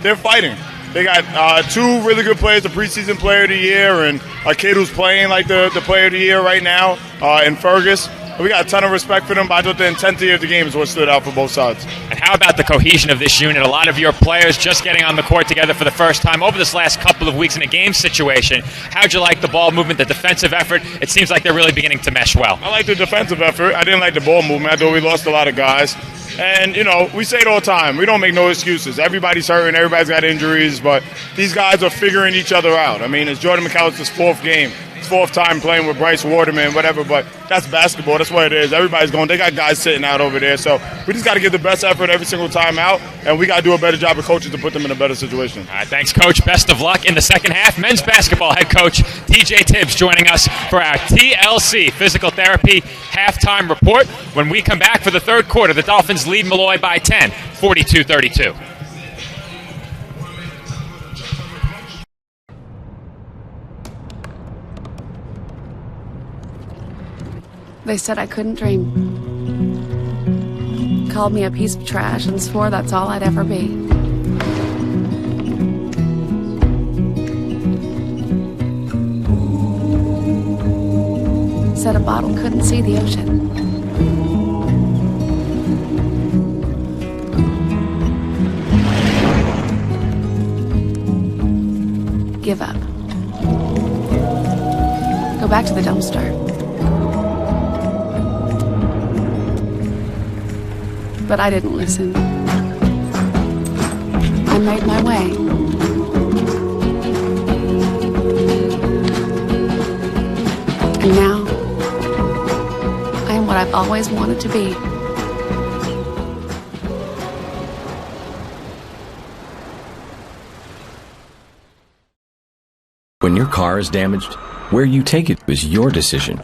[SPEAKER 13] they're fighting. They got 2 really good players, the preseason player of the year, and a kid who's playing like the player of the year right now in Fergus. We got a ton of respect for them, but I thought the intensity of the game is what stood out for both sides.
[SPEAKER 1] And how about the cohesion of this unit? A lot of your players just getting on the court together for the first time over this last couple of weeks in a game situation. How'd you like the ball movement, the defensive effort? It seems like they're really beginning to mesh well.
[SPEAKER 13] I like the defensive effort. I didn't like the ball movement. I thought we lost a lot of guys. And, you know, we say it all the time. We don't make no excuses. Everybody's hurting. Everybody's got injuries. But these guys are figuring each other out. I mean, it's Jordan McAllister's 4th game. 4th time playing with Bryce Waterman, whatever, but that's basketball. That's what it is. Everybody's going. They got guys sitting out over there. So we just got to give the best effort every single time out, and we got to do a better job of coaches to put them in a better situation.
[SPEAKER 1] All right, thanks, Coach. Best of luck in the second half. Men's basketball head coach TJ Tibbs joining us for our TLC Physical Therapy halftime report. When we come back for the third quarter, the Dolphins lead Molloy by 10, 42-32.
[SPEAKER 10] They said I couldn't dream. Called me a piece of trash and swore that's all I'd ever be. Said a bottle couldn't see the ocean. Give up. Go back to the dumpster. But I didn't listen. I made my way. And now, I am what I've always wanted to be.
[SPEAKER 14] When your car is damaged, where you take it is your decision.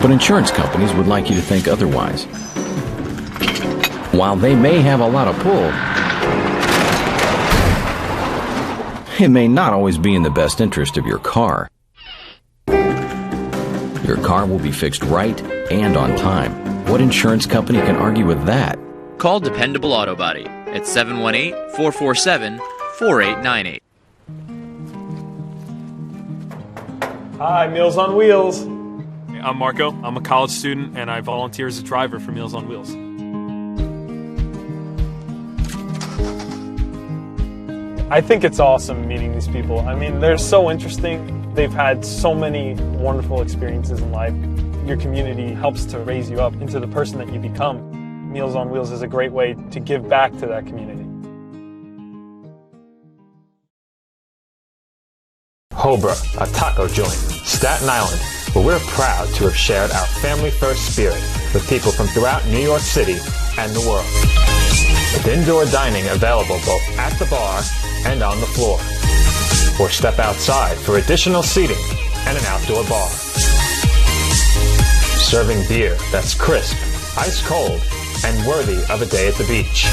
[SPEAKER 14] But insurance companies would like you to think otherwise. While they may have a lot of pull, it may not always be in the best interest of your car. Your car will be fixed right and on time. What insurance company can argue with that?
[SPEAKER 15] Call Dependable Auto Body at 718-447-4898.
[SPEAKER 16] Hi, Meals on Wheels. I'm Marco. I'm a college student, and I volunteer as a driver for Meals on Wheels. I think it's awesome meeting these people. I mean, they're so interesting. They've had so many wonderful experiences in life. Your community helps to raise you up into the person that you become. Meals on Wheels is a great way to give back to that community.
[SPEAKER 12] Cobra, a taco joint, Staten Island, where we're proud to have shared our family-first spirit with people from throughout New York City and the world. With indoor dining available both at the bar and on the floor. Or step outside for additional seating and an outdoor bar. Serving beer that's crisp, ice cold, and worthy of a day at the beach.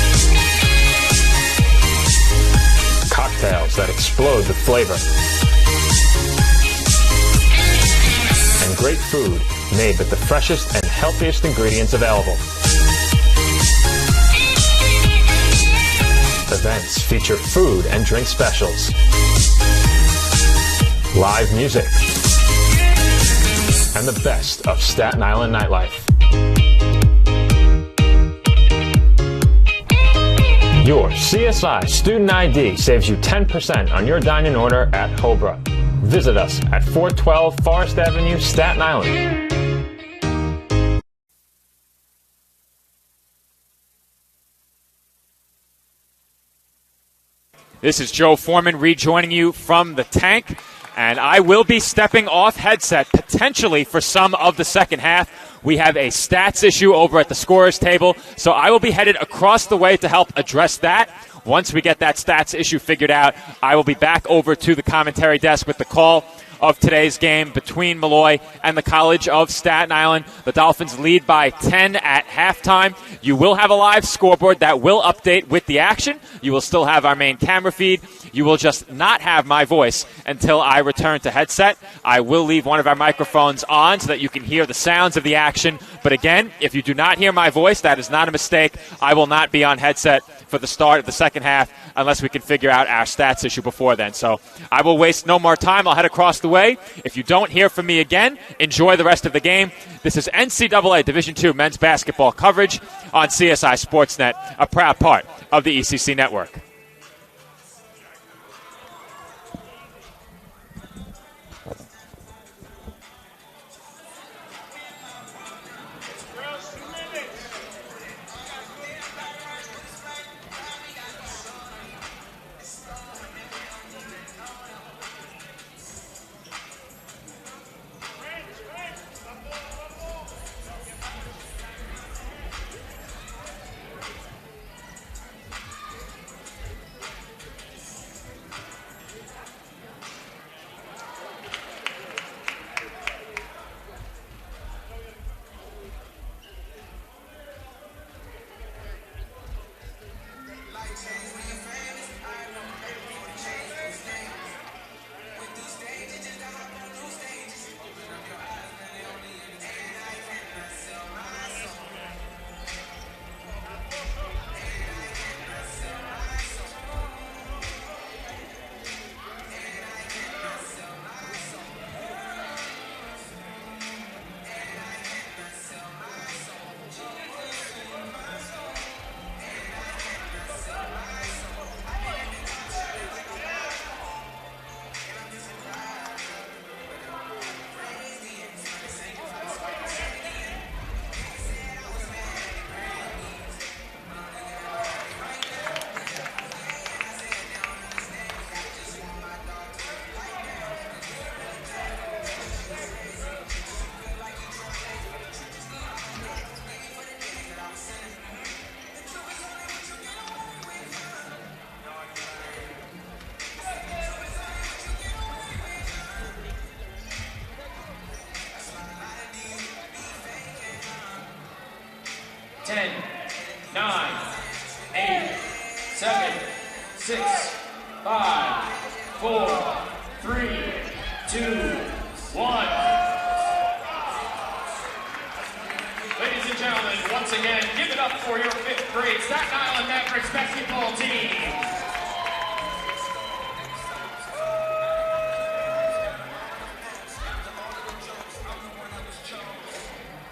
[SPEAKER 12] Cocktails that explode with flavor. And great food made with the freshest and healthiest ingredients available. Events feature food and drink specials. Live music. And the best of Staten Island nightlife. Your CSI Student ID saves you 10% on your dining order at Cobra. Visit us at 412 Forest Avenue, Staten Island.
[SPEAKER 1] This is Joe Foreman rejoining you from the tank, and I will be stepping off headset potentially for some of the second half. We have a stats issue over at the scorer's table, so I will be headed across the way to help address that. Once we get that stats issue figured out, I will be back over to the commentary desk with the call of today's game between Molloy and the College of Staten Island. The Dolphins lead by 10 at halftime. You will have a live scoreboard that will update with the action. You will still have our main camera feed. You will just not have my voice until I return to headset. I will leave one of our microphones on so that you can hear the sounds of the action. But again, if you do not hear my voice, that is not a mistake. I will not be on headset for the start of the second half unless we can figure out our stats issue before then. So I will waste no more time. I'll head across the way. If you don't hear from me again, enjoy the rest of the game. This is NCAA Division II men's basketball coverage on CSI Sportsnet, a proud part of the ECC network.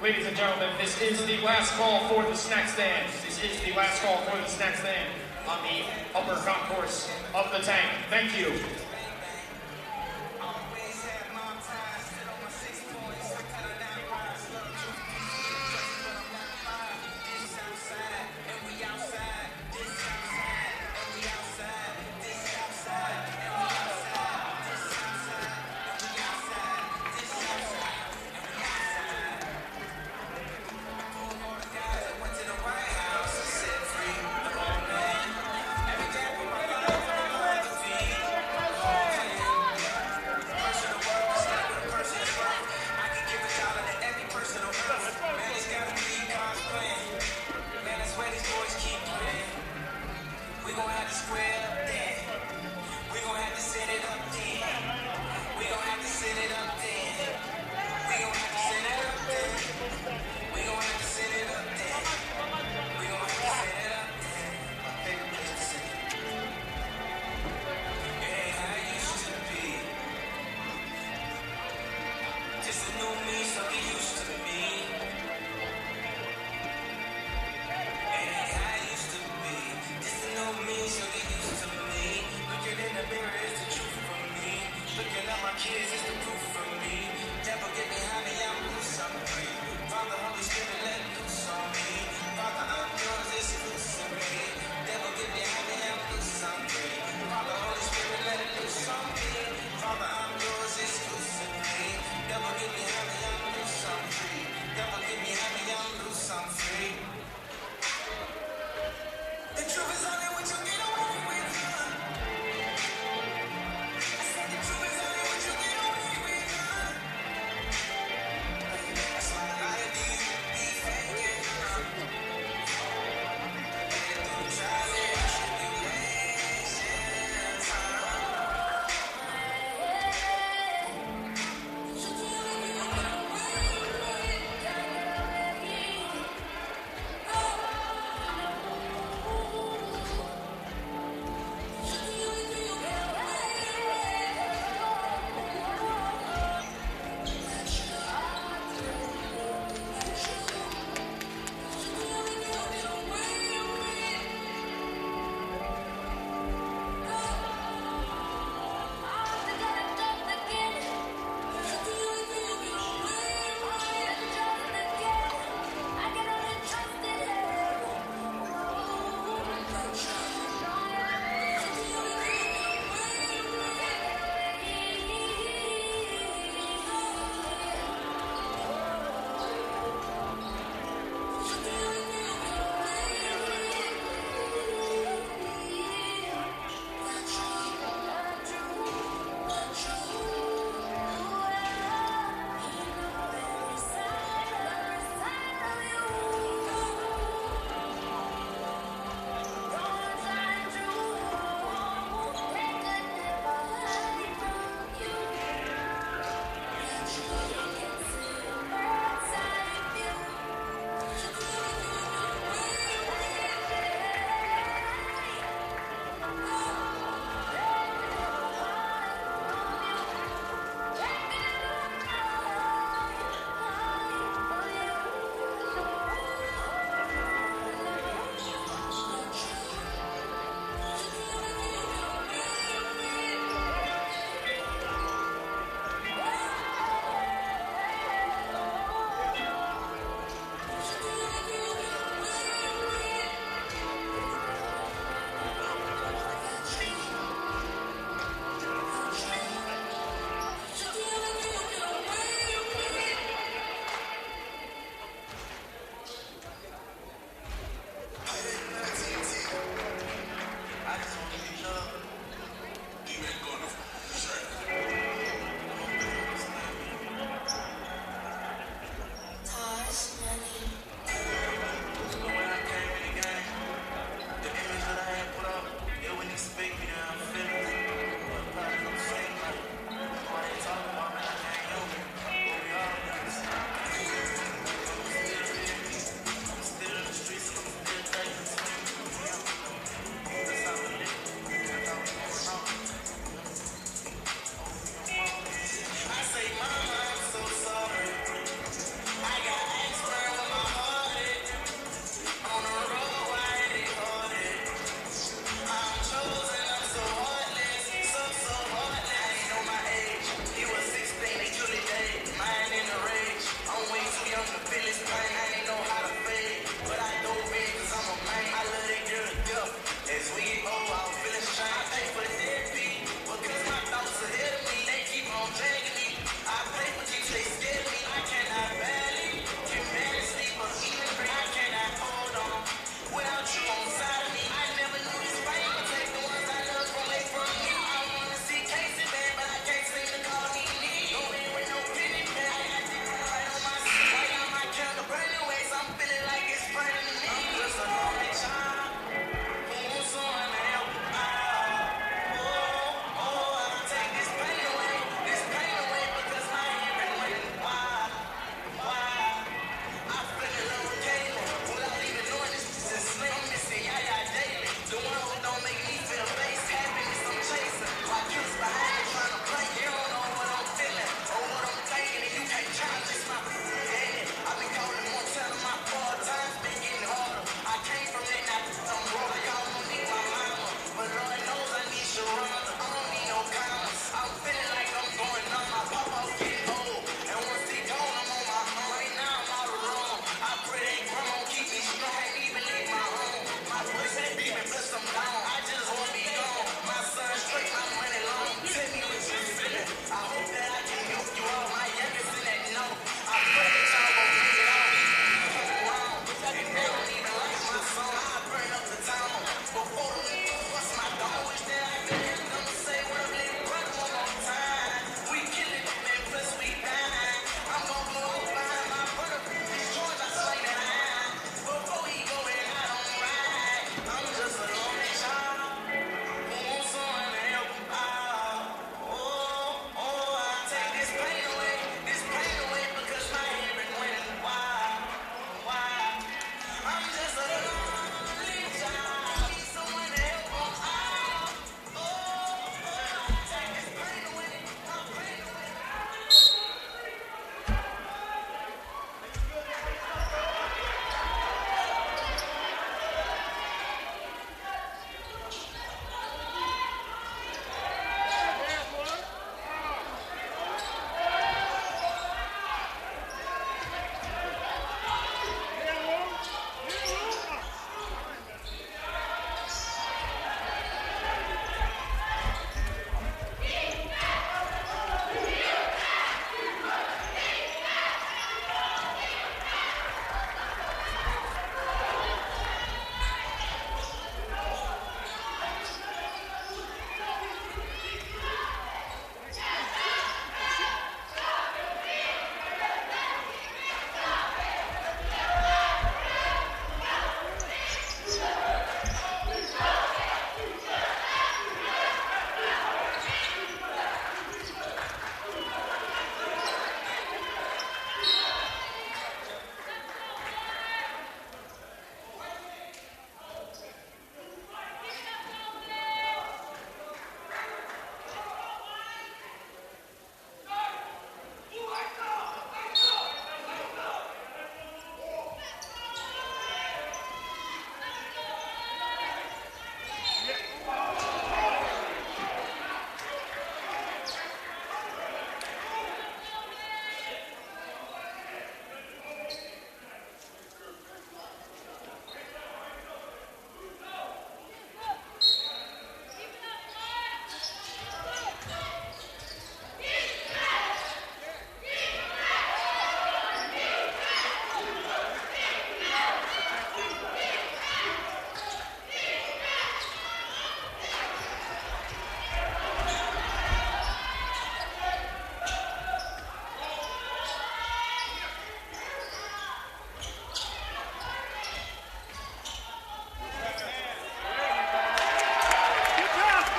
[SPEAKER 3] Ladies and gentlemen, this is the last call for the snack stand. This is the last call for the snack stand on the upper concourse of the tank. Thank you.
[SPEAKER 17] gon' have to square up then. We gon' have to set it up then. We gon' have to set it up then. We gon' have to set it up then. We gon' have to set it up then. We gon' have to set it up then. My favorite place to sit. It ain't how it used to be. Just a new me, so get used to me. It ain't how it used to be. Just a new me, so get used to me.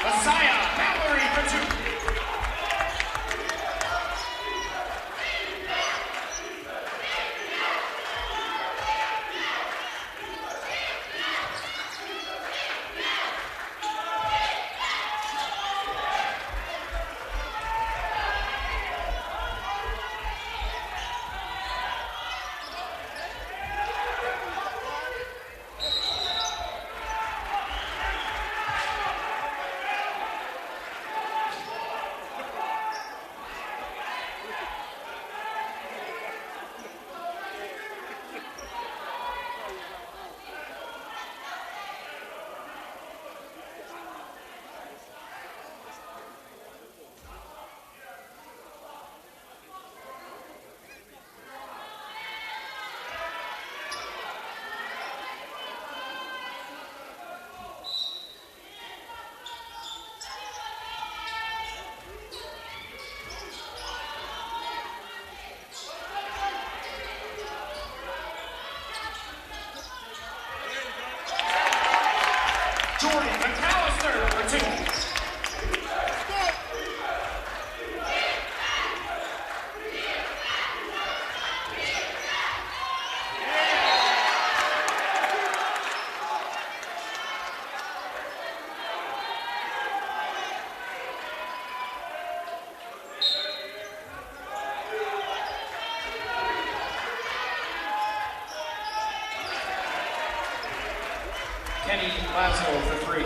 [SPEAKER 3] Messiah Mallory for 2. Jordan McAllister for 2. Kenny Laszlo for 3.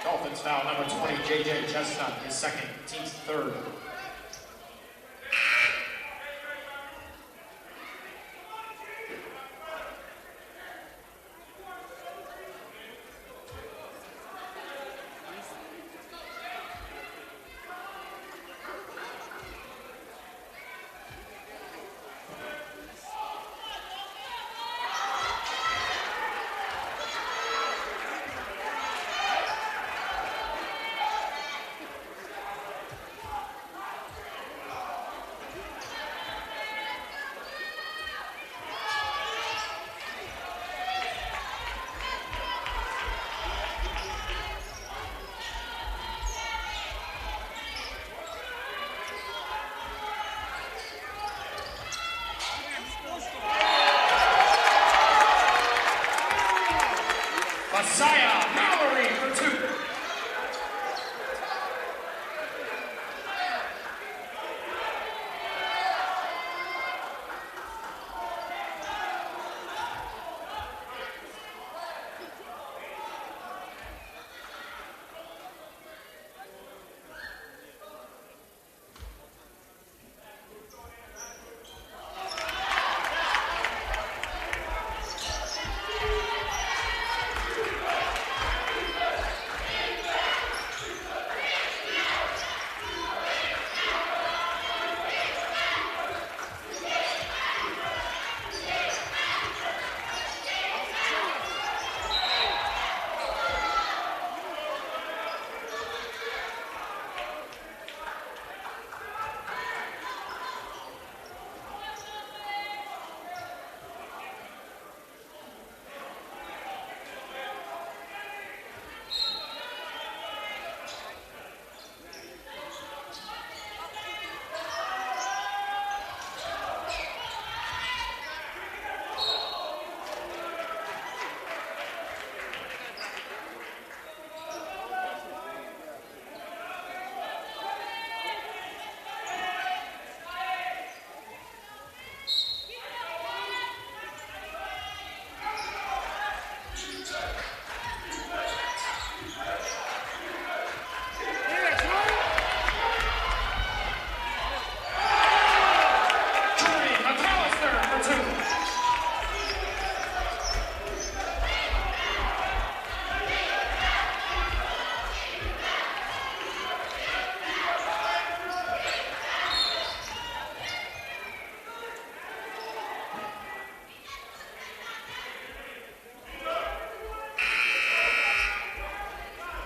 [SPEAKER 3] Dolphins foul number 20, J.J. Chestnut, his second, team's third. Messiah Mallory for 2.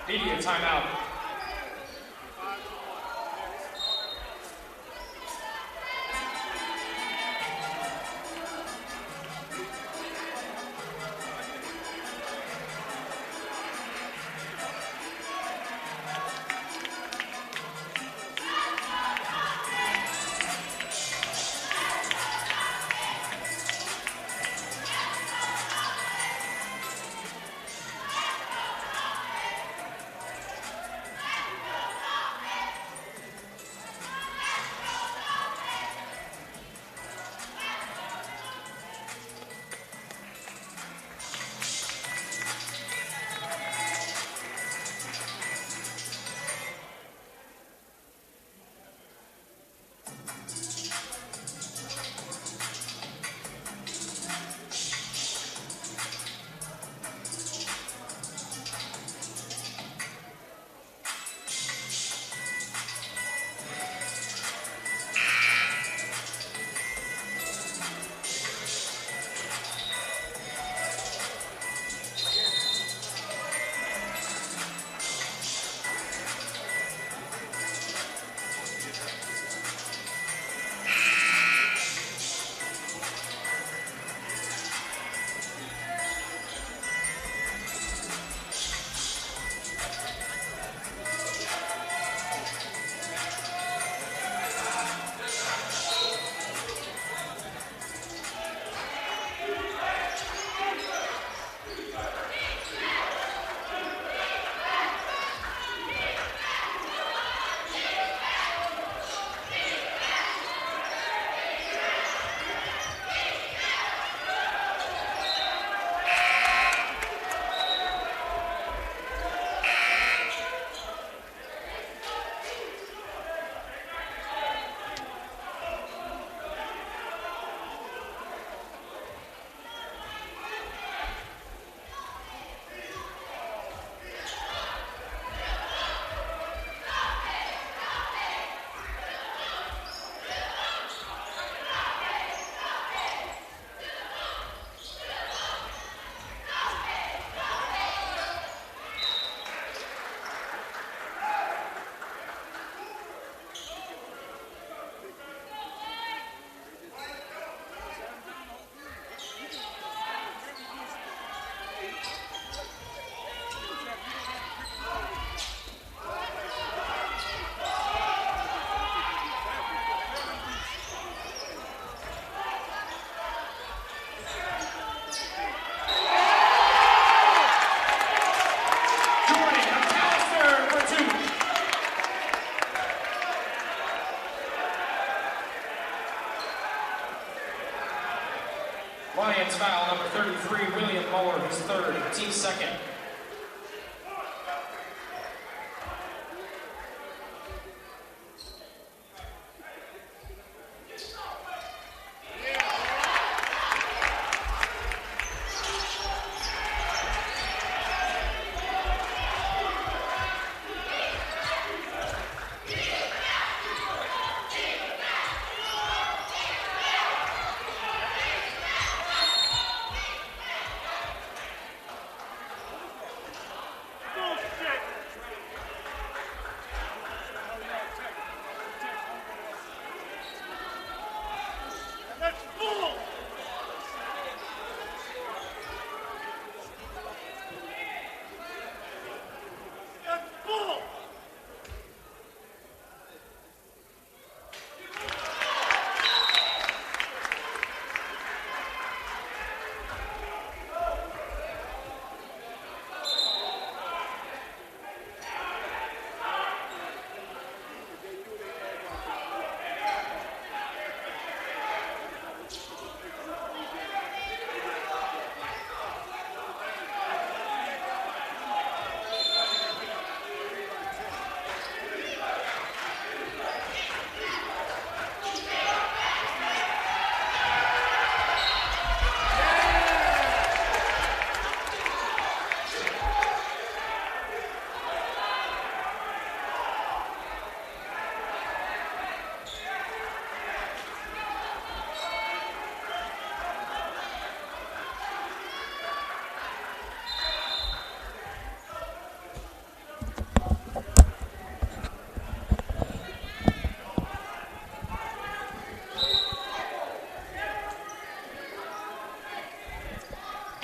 [SPEAKER 3] Media timeout.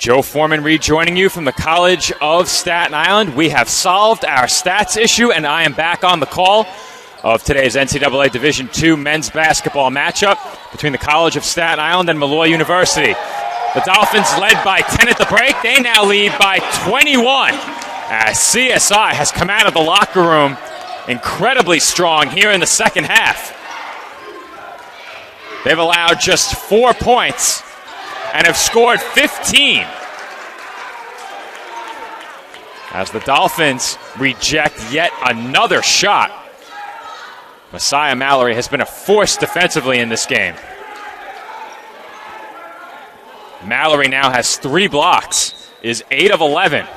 [SPEAKER 1] Joe Foreman rejoining you from the College of Staten Island. We have solved our stats issue, and I am back on the call of today's NCAA Division II men's basketball matchup between the College of Staten Island and Molloy University. The Dolphins led by 10 at the break. They now lead by 21 as CSI has come out of the locker room incredibly strong here in the second half. They've allowed just 4 points and have scored 15. As the Dolphins reject yet another shot. Messiah Mallory has been a force defensively in this game. Mallory now has 3 blocks, is 8 of 11,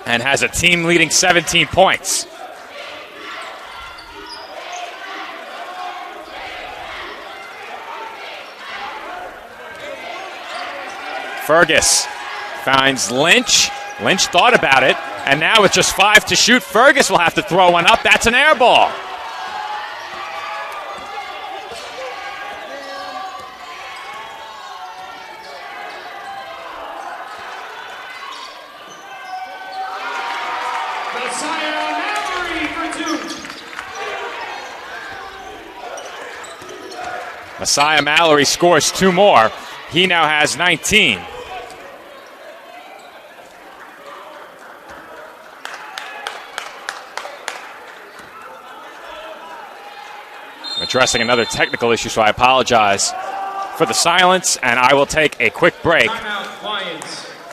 [SPEAKER 1] and has a team-leading 17 points. Fergus finds Lynch. Lynch thought about it, and now with just 5 to shoot, Fergus will have to throw one up. That's an air ball. Messiah Mallory scores 2 more. He now has 19. I'm addressing another technical issue, so I apologize for the silence, and I will take a quick break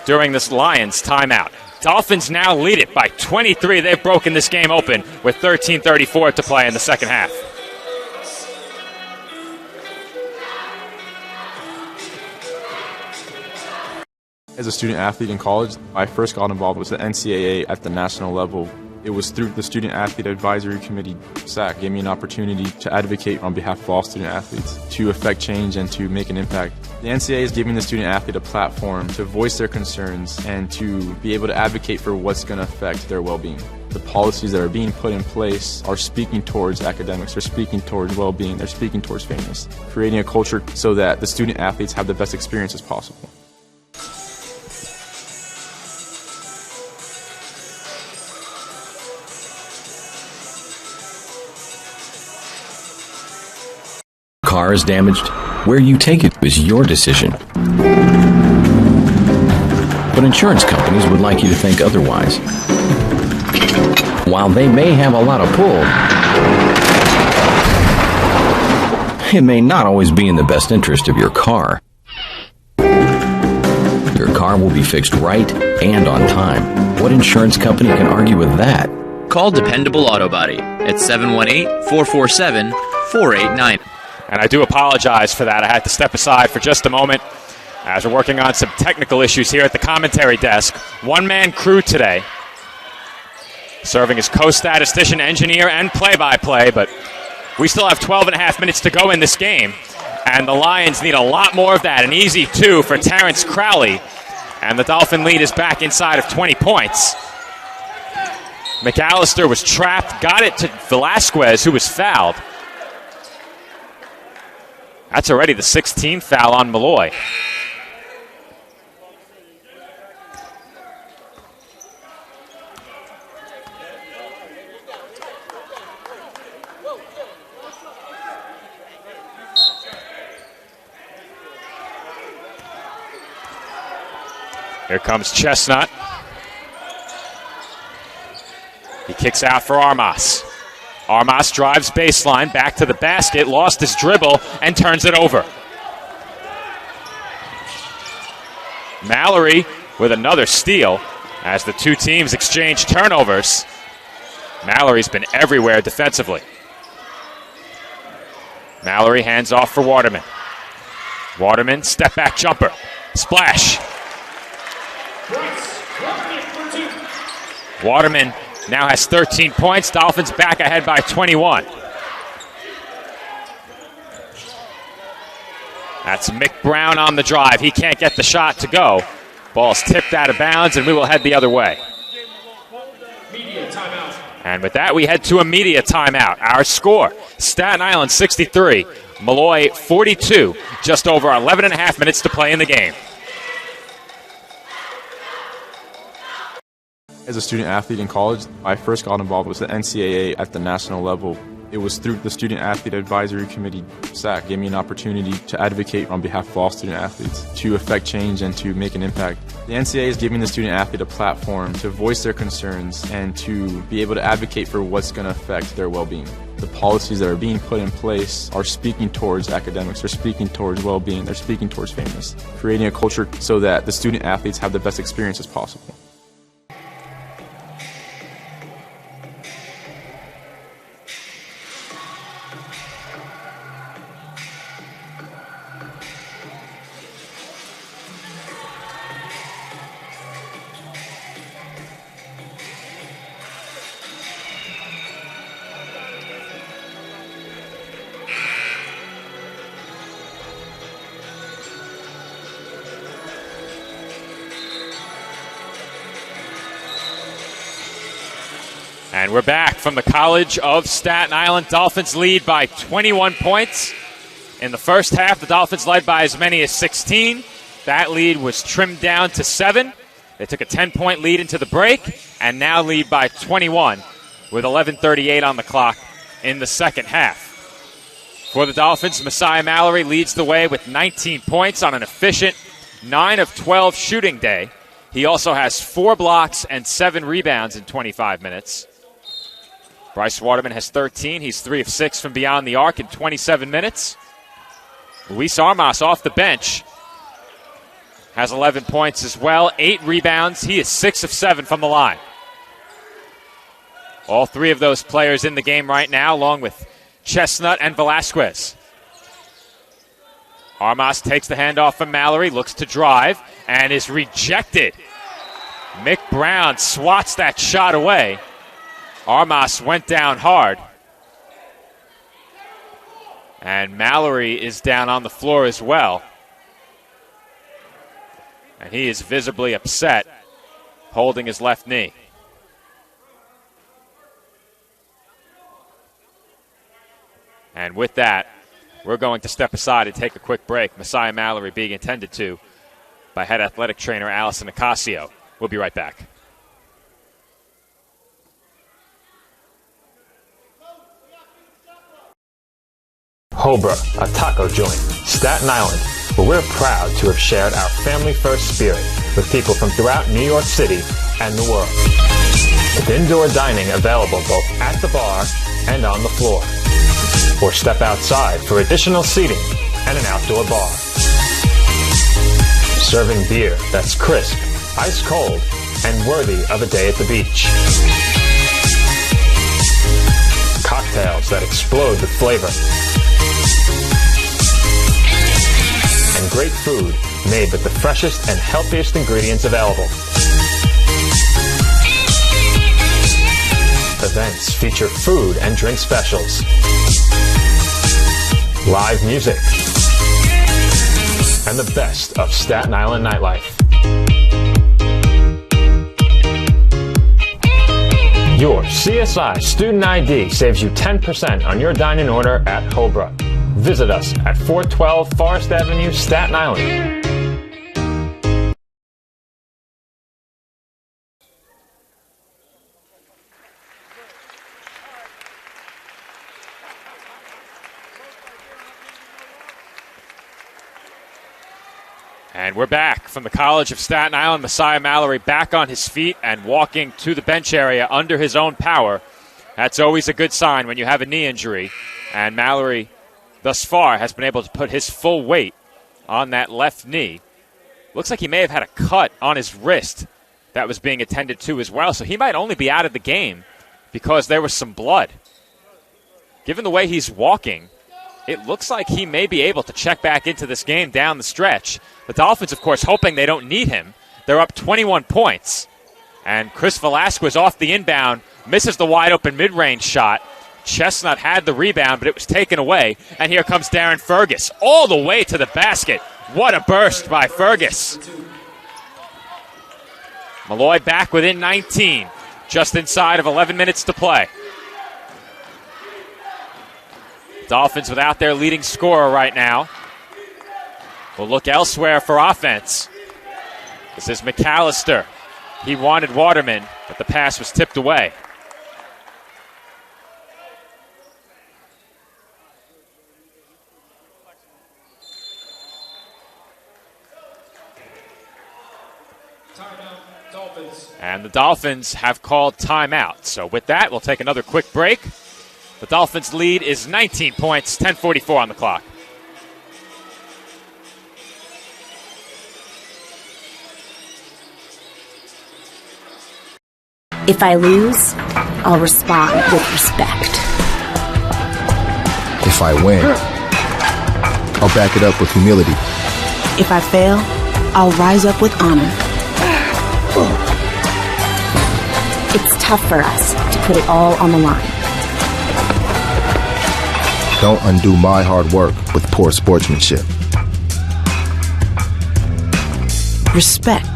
[SPEAKER 1] during this Lions timeout. Dolphins now lead it by 23. They've broken this game open with 13:34 to play in the second half.
[SPEAKER 18] As a student athlete in college, I first got involved with the NCAA at the national level. It was through the Student Athlete Advisory Committee, SAC, gave me an opportunity to advocate on behalf of all student athletes, to affect change and to make an impact. The NCAA is giving the student athlete a platform to voice their concerns and to be able to advocate for what's going to affect their well-being. The policies that are being put in place are speaking towards academics, they're speaking towards well-being, they're speaking towards fairness, creating a culture so that the student athletes have the best experience as possible.
[SPEAKER 14] Car is damaged, where you take it is your decision. But insurance companies would like you to think otherwise. While they may have a lot of pull, it may not always be in the best interest of your car. Your car will be fixed right and on time. What insurance company can argue with that?
[SPEAKER 15] Call Dependable Auto Body at 718-447-4890.
[SPEAKER 1] And I do apologize for that. I had to step aside for just a moment as we're working on some technical issues here at the commentary desk. One-man crew today, serving as co-statistician, engineer, and play-by-play, but we still have 12 and a half minutes to go in this game, and the Lions need a lot more of that. An easy 2 for Terrence Crowley, and the Dolphin lead is back inside of 20 points. McAllister was trapped, got it to Velasquez, who was fouled. That's already the 16th foul on Molloy. Here comes Chestnut. He kicks out for Armas. Armas drives baseline, back to the basket, lost his dribble, and turns it over. Mallory with another steal as the two teams exchange turnovers. Mallory's been everywhere defensively. Mallory hands off for Waterman. Waterman, step back jumper. Splash. Waterman now has 13 points. Dolphins back ahead by 21. That's Mick Brown on the drive. He can't get the shot to go. Ball's tipped out of bounds, and we will head the other way. And with that, we head to a media timeout. Our score, Staten Island 63, Molloy 42, just over 11 and a half minutes to play in the game.
[SPEAKER 18] As a student athlete in college, I first got involved with the NCAA at the national level. It was through the Student Athlete Advisory Committee, SAC, gave me an opportunity to advocate on behalf of all student athletes, to affect change and to make an impact. The NCAA is giving the student athlete a platform to voice their concerns and to be able to advocate for what's going to affect their well-being. The policies that are being put in place are speaking towards academics, they're speaking towards well-being, they're speaking towards fairness, creating a culture so that the student athletes have the best experiences possible.
[SPEAKER 1] And we're back from the College of Staten Island. Dolphins lead by 21 points. In the first half, the Dolphins led by as many as 16. That lead was trimmed down to 7. They took a 10-point lead into the break and now lead by 21 with 11:38 on the clock in the second half. For the Dolphins, Messiah Mallory leads the way with 19 points on an efficient 9 of 12 shooting day. He also has 4 blocks and 7 rebounds in 25 minutes. Bryce Waterman has 13. He's 3 of 6 from beyond the arc in 27 minutes. Luis Armas off the bench has 11 points as well, 8 rebounds. He is 6 of 7 from the line. All 3 of those players in the game right now, along with Chestnut and Velasquez. Armas takes the handoff from Mallory, looks to drive, and is rejected. Mick Brown swats that shot away. Armas went down hard. And Mallory is down on the floor as well. And he is visibly upset, holding his left knee. And with that, we're going to step aside and take a quick break. Messiah Mallory being attended to by head athletic trainer Allison Ocasio. We'll be right back.
[SPEAKER 12] Cobra, a taco joint, Staten Island, where we're proud to have shared our family-first spirit with people from throughout New York City and the world. With indoor dining available both at the bar and on the floor. Or step outside for additional seating and an outdoor bar. Serving beer that's crisp, ice cold, and worthy of a day at the beach. Cocktails that explode with flavor. And great food made with the freshest and healthiest ingredients available. Events feature food and drink specials. Live music. And the best of Staten Island nightlife. Your CSI Student ID saves you 10% on your dine-in order at Cobra. Visit us at 412 Forest Avenue, Staten Island.
[SPEAKER 1] And we're back from the College of Staten Island. Messiah Mallory back on his feet and walking to the bench area under his own power. That's always a good sign when you have a knee injury. And Mallory, thus far, has been able to put his full weight on that left knee. Looks like he may have had a cut on his wrist that was being attended to as well. So he might only be out of the game because there was some blood. Given the way he's walking, it looks like he may be able to check back into this game down the stretch. The Dolphins, of course, hoping they don't need him. They're up 21 points. And Chris Velasquez off the inbound misses the wide-open mid-range shot. Chestnut had the rebound, but it was taken away. And here comes Darren Fergus all the way to the basket. What a burst by Fergus. Molloy back within 19, just inside of 11 minutes to play. Dolphins without their leading scorer right now. We'll look elsewhere for offense. This is McAllister. He wanted Waterman, but the pass was tipped away. And the Dolphins have called timeout. So with that, we'll take another quick break. The Dolphins' lead is 19 points, 10:44 on the clock.
[SPEAKER 19] If I lose, I'll respond with respect.
[SPEAKER 20] If I win, I'll back it up with humility.
[SPEAKER 21] If I fail, I'll rise up with honor.
[SPEAKER 19] It's tough for us to put it all on the line.
[SPEAKER 20] Don't undo my hard work with poor sportsmanship.
[SPEAKER 21] Respect.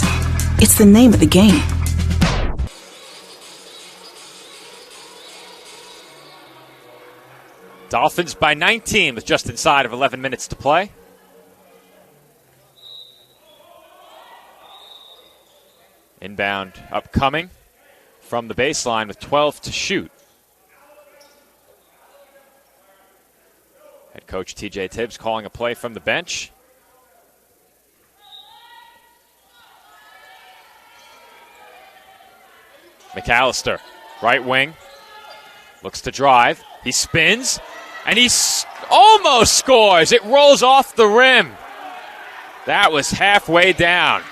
[SPEAKER 21] It's the name of the game.
[SPEAKER 1] Dolphins by 19 with just inside of 11 minutes to play. Inbound upcoming from the baseline with 12 to shoot. Head coach TJ Tibbs calling a play from the bench. McAllister, right wing, looks to drive. He spins, and he almost scores. It rolls off the rim. That was halfway down.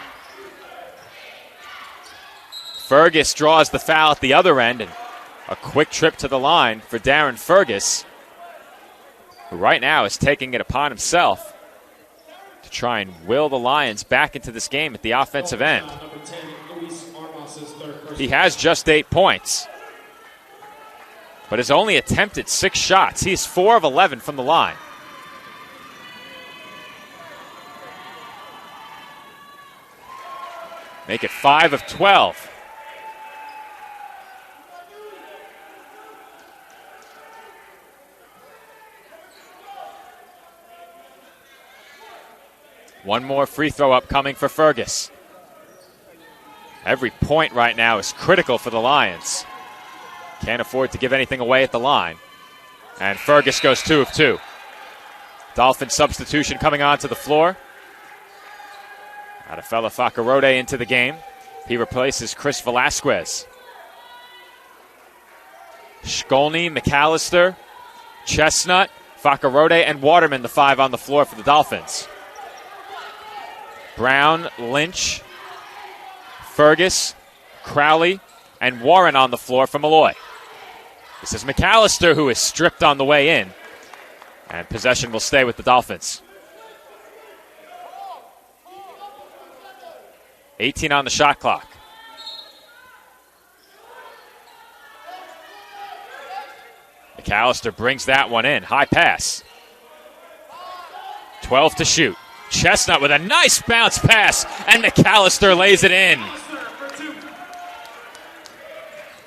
[SPEAKER 1] Fergus draws the foul at the other end, and a quick trip to the line for Darren Fergus, who right now is taking it upon himself to try and will the Lions back into this game at the offensive end. He has just 8 points, but has only attempted 6 shots. He's 4 of 11 from the line. Make it 5 of 12. One more free throw upcoming for Fergus. Every point right now is critical for the Lions. Can't afford to give anything away at the line. And Fergus goes 2 of 2. Dolphin substitution coming onto the floor. Adefella Fakarode into the game. He replaces Chris Velasquez. Shkolny, McAllister, Chestnut, Fakarode, and Waterman, the 5 on the floor for the Dolphins. Brown, Lynch, Fergus, Crowley, and Warren on the floor for Molloy. This is McAllister, who is stripped on the way in. And possession will stay with the Dolphins. 18 on the shot clock. McAllister brings that one in. High pass. 12 to shoot. Chestnut with a nice bounce pass, and McAllister lays it in.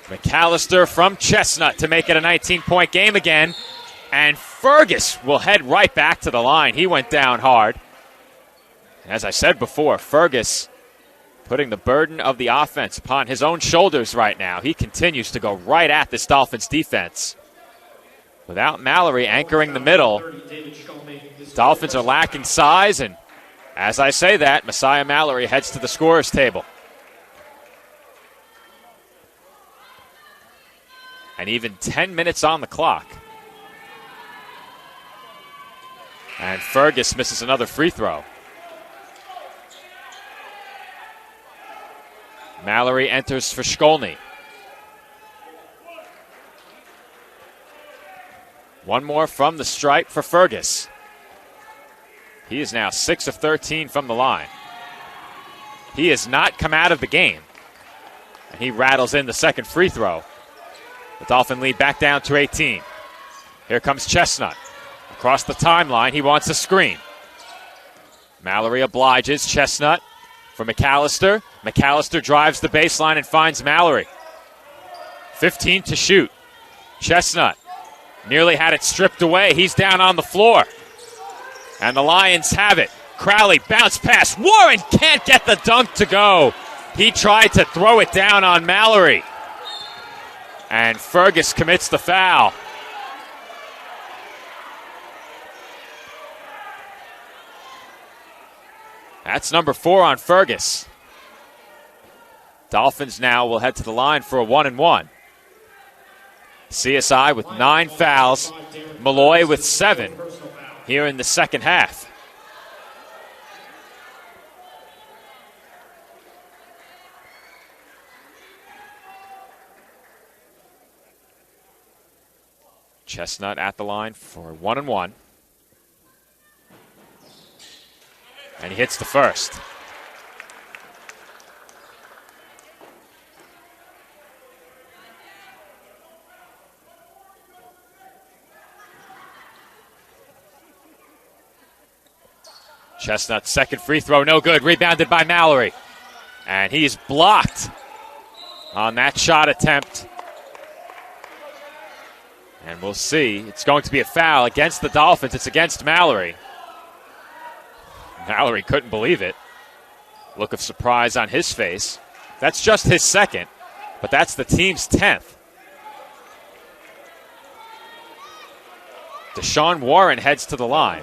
[SPEAKER 1] McAllister from Chestnut to make it a 19-point game again, and Fergus will head right back to the line. He went down hard. As I said before, Fergus putting the burden of the offense upon his own shoulders right now. He continues to go right at this Dolphins defense. Without Mallory anchoring the middle, Dolphins are lacking size, and as I say that, Messiah Mallory heads to the scorer's table. And even 10 minutes on the clock. And Fergus misses another free throw. Mallory enters for Shkolny. One more from the stripe for Fergus. He is now 6 of 13 from the line. He has not come out of the game. And he rattles in the second free throw. The Dolphin lead back down to 18. Here comes Chestnut. Across the timeline, he wants a screen. Mallory obliges Chestnut for McAllister. McAllister drives the baseline and finds Mallory. 15 to shoot. Chestnut nearly had it stripped away. He's down on the floor. And the Lions have it. Crowley, bounce pass. Warren can't get the dunk to go. He tried to throw it down on Mallory. And Fergus commits the foul. That's number 4 on Fergus. Dolphins now will head to the line for a 1-and-1. CSI with 9 fouls. Molloy with 7 here in the second half. Chestnut at the line for 1-and-1. And he hits the first. Chestnut's second free throw, no good. Rebounded by Mallory. And he's blocked on that shot attempt. And we'll see. It's going to be a foul against the Dolphins. It's against Mallory. Mallory couldn't believe it. Look of surprise on his face. That's just his second, but that's the team's 10th. Deshaun Warren heads to the line.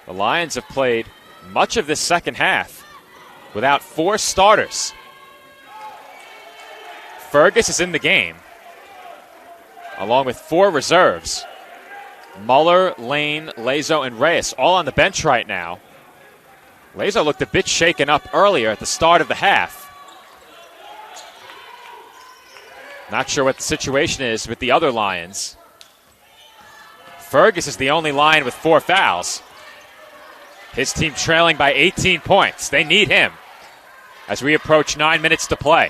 [SPEAKER 1] The Lions have played much of this second half without 4 starters. Fergus is in the game, along with 4 reserves. Muller, Lane, Lazo, and Reyes all on the bench right now. Lazo looked a bit shaken up earlier at the start of the half. Not sure what the situation is with the other Lions. Fergus is the only Lion with 4 fouls. His team trailing by 18 points. They need him as we approach 9 minutes to play.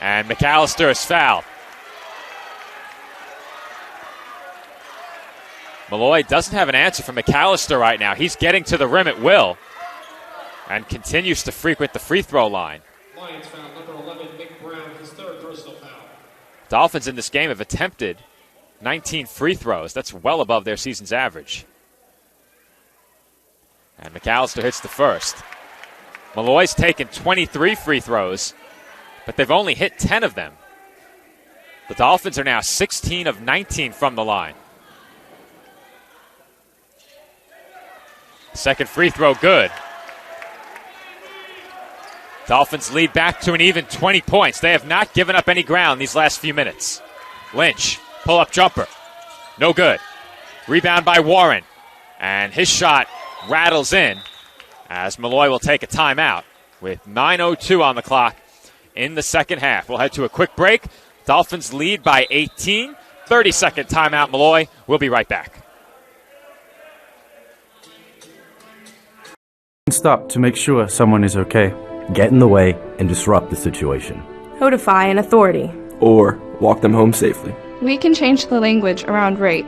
[SPEAKER 1] And McAllister is fouled. Molloy doesn't have an answer for McAllister right now. He's getting to the rim at will and continues to frequent the free throw line.
[SPEAKER 3] Lions foul number 11, Nick Brown, his 3rd personal foul.
[SPEAKER 1] Dolphins in this game have attempted 19 free throws. That's well above their season's average. And McAllister hits the first. Molloy's taken 23 free throws, but they've only hit 10 of them. The Dolphins are now 16 of 19 from the line. Second free throw good. Dolphins lead back to an even 20 points. They have not given up any ground these last few minutes. Lynch, pull-up jumper. No good. Rebound by Warren. And his shot rattles in as Molloy will take a timeout with 9:02 on the clock in the second half. We'll head to a quick break. Dolphins lead by 18. 30-second timeout, Molloy. We'll be right back.
[SPEAKER 6] Stop to make sure someone is okay.
[SPEAKER 7] Get in the way and disrupt the situation.
[SPEAKER 8] Notify an authority.
[SPEAKER 9] Or walk them home safely.
[SPEAKER 5] We can change the language around rape.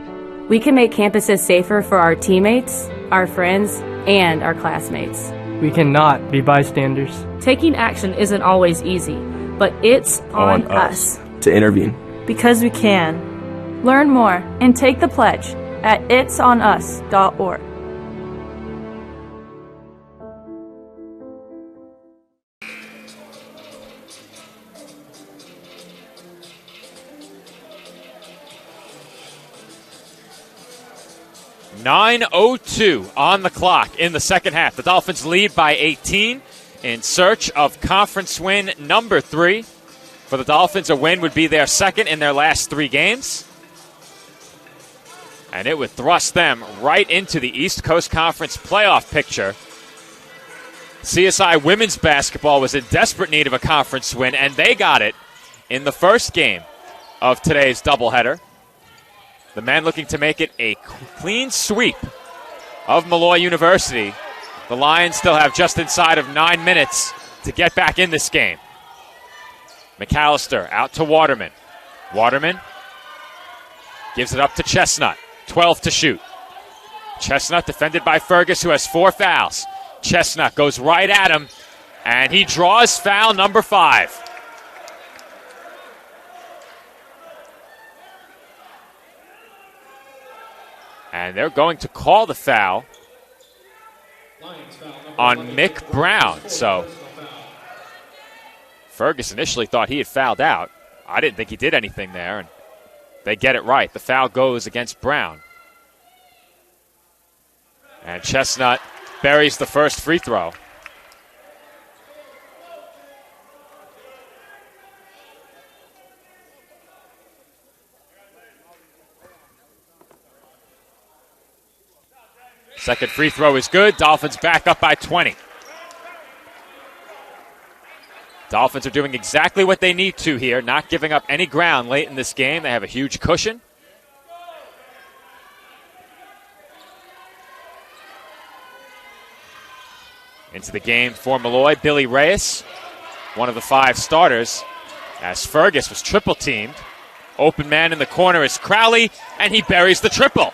[SPEAKER 8] We can make campuses safer for our teammates, our friends, and our classmates.
[SPEAKER 11] We cannot be bystanders.
[SPEAKER 8] Taking action isn't always easy, but it's on us
[SPEAKER 9] to intervene.
[SPEAKER 8] Because we can. Learn more and take the pledge at itsonus.org.
[SPEAKER 1] .9:02 on the clock in the second half. The Dolphins lead by 18 in search of conference win number 3. For the Dolphins, a win would be their second in their last 3 games. And it would thrust them right into the East Coast Conference playoff picture. CSI women's basketball was in desperate need of a conference win, and they got it in the first game of today's doubleheader. The men looking to make it a clean sweep of Molloy University. The Lions still have just inside of 9 minutes to get back in this game. McAllister out to Waterman. Waterman gives it up to Chestnut. 12 to shoot. Chestnut defended by Fergus, who has 4 fouls. Chestnut goes right at him, and he draws foul number 5. And they're going to call the foul on Mick Brown. So Fergus initially thought he had fouled out. I didn't think he did anything there, and they get it right. The foul goes against Brown. And Chestnut buries the first free throw. Second free throw is good. Dolphins back up by 20. Dolphins are doing exactly what they need to here, not giving up any ground late in this game. They have a huge cushion. Into the game for Molloy, Billy Reyes, one of the 5 starters, as Fergus was triple teamed. Open man in the corner is Crowley, and he buries the triple.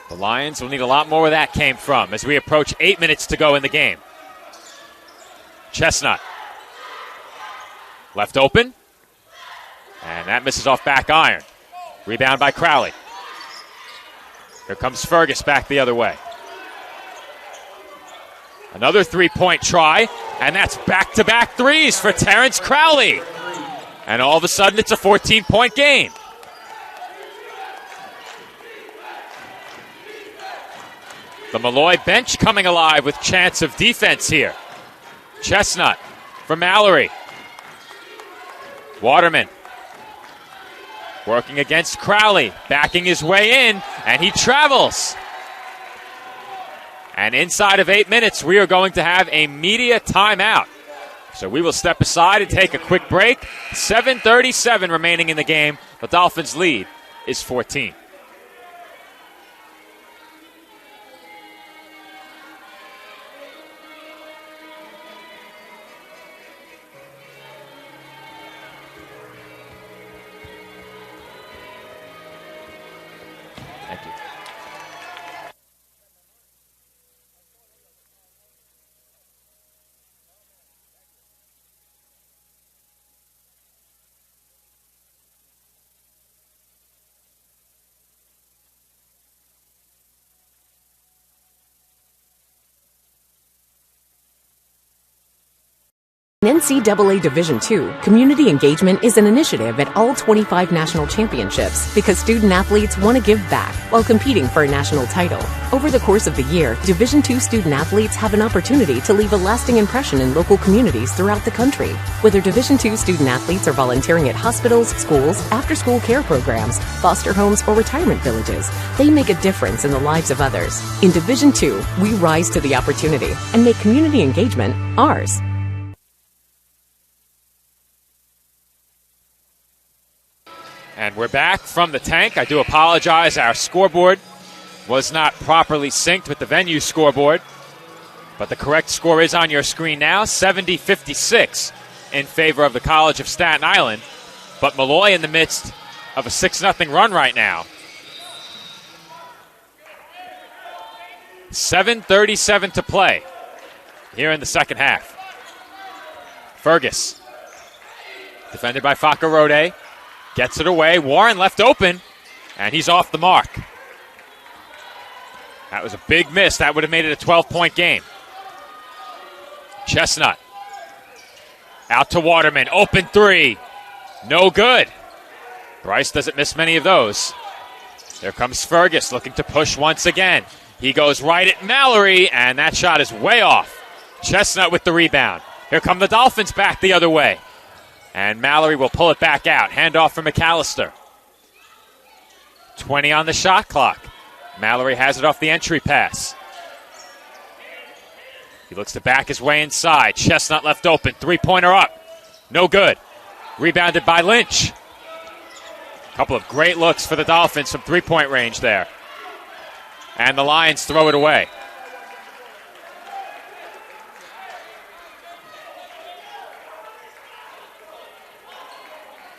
[SPEAKER 1] The Lions will need a lot more where that came from as we approach 8 minutes to go in the game. Chestnut. Left open. And that misses off back iron. Rebound by Crowley. Here comes Fergus back the other way. Another three-point try, and that's back-to-back threes for Terrence Crowley. And all of a sudden, it's a 14-point game. The Molloy bench coming alive with chance of defense here. Chestnut for Mallory. Waterman working against Crowley, backing his way in, and he travels. And inside of 8 minutes, we are going to have a media timeout. So we will step aside and take a quick break. 7:37 remaining in the game. The Dolphins' lead is 14. Thank you.
[SPEAKER 4] In NCAA Division II, community engagement is an initiative at all 25 national championships because student-athletes want to give back while competing for a national title. Over the course of the year, Division II student-athletes have an opportunity to leave a lasting impression in local communities throughout the country. Whether Division II student-athletes are volunteering at hospitals, schools, after-school care programs, foster homes, or retirement villages, they make a difference in the lives of others. In Division II, we rise to the opportunity and make community engagement ours.
[SPEAKER 1] And we're back from the tank. I do apologize. Our scoreboard was not properly synced with the venue scoreboard. But the correct score is on your screen now, 70-56 in favor of the College of Staten Island. But Molloy in the midst of a 6-0 run right now. 7:37 to play here in the second half. Fergus, defended by Fakarode. Gets it away. Warren left open, and he's off the mark. That was a big miss. That would have made it a 12-point game. Chestnut. Out to Waterman. Open three. No good. Bryce doesn't miss many of those. There comes Fergus looking to push once again. He goes right at Mallory, and that shot is way off. Chestnut with the rebound. Here come the Dolphins back the other way. And Mallory will pull it back out. Handoff for McAllister. 20 on the shot clock. Mallory has it off the entry pass. He looks to back his way inside. Chestnut left open. Three-pointer up. No good. Rebounded by Lynch. A couple of great looks for the Dolphins from three-point range there. And the Lions throw it away.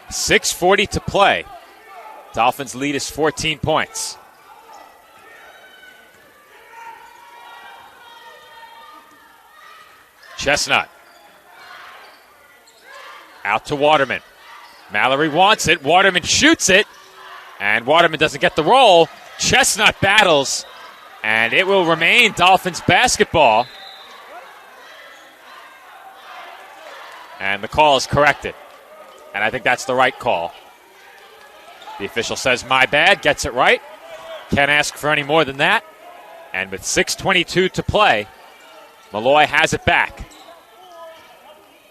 [SPEAKER 1] .640 to play. Dolphins lead is 14 points. Chestnut. Out to Waterman. Mallory wants it. Waterman shoots it. And Waterman doesn't get the roll. Chestnut battles, and it will remain Dolphins basketball. And the call is corrected. And I think that's the right call. The official says, my bad, gets it right. Can't ask for any more than that. And with 6:22 to play, Molloy has it back.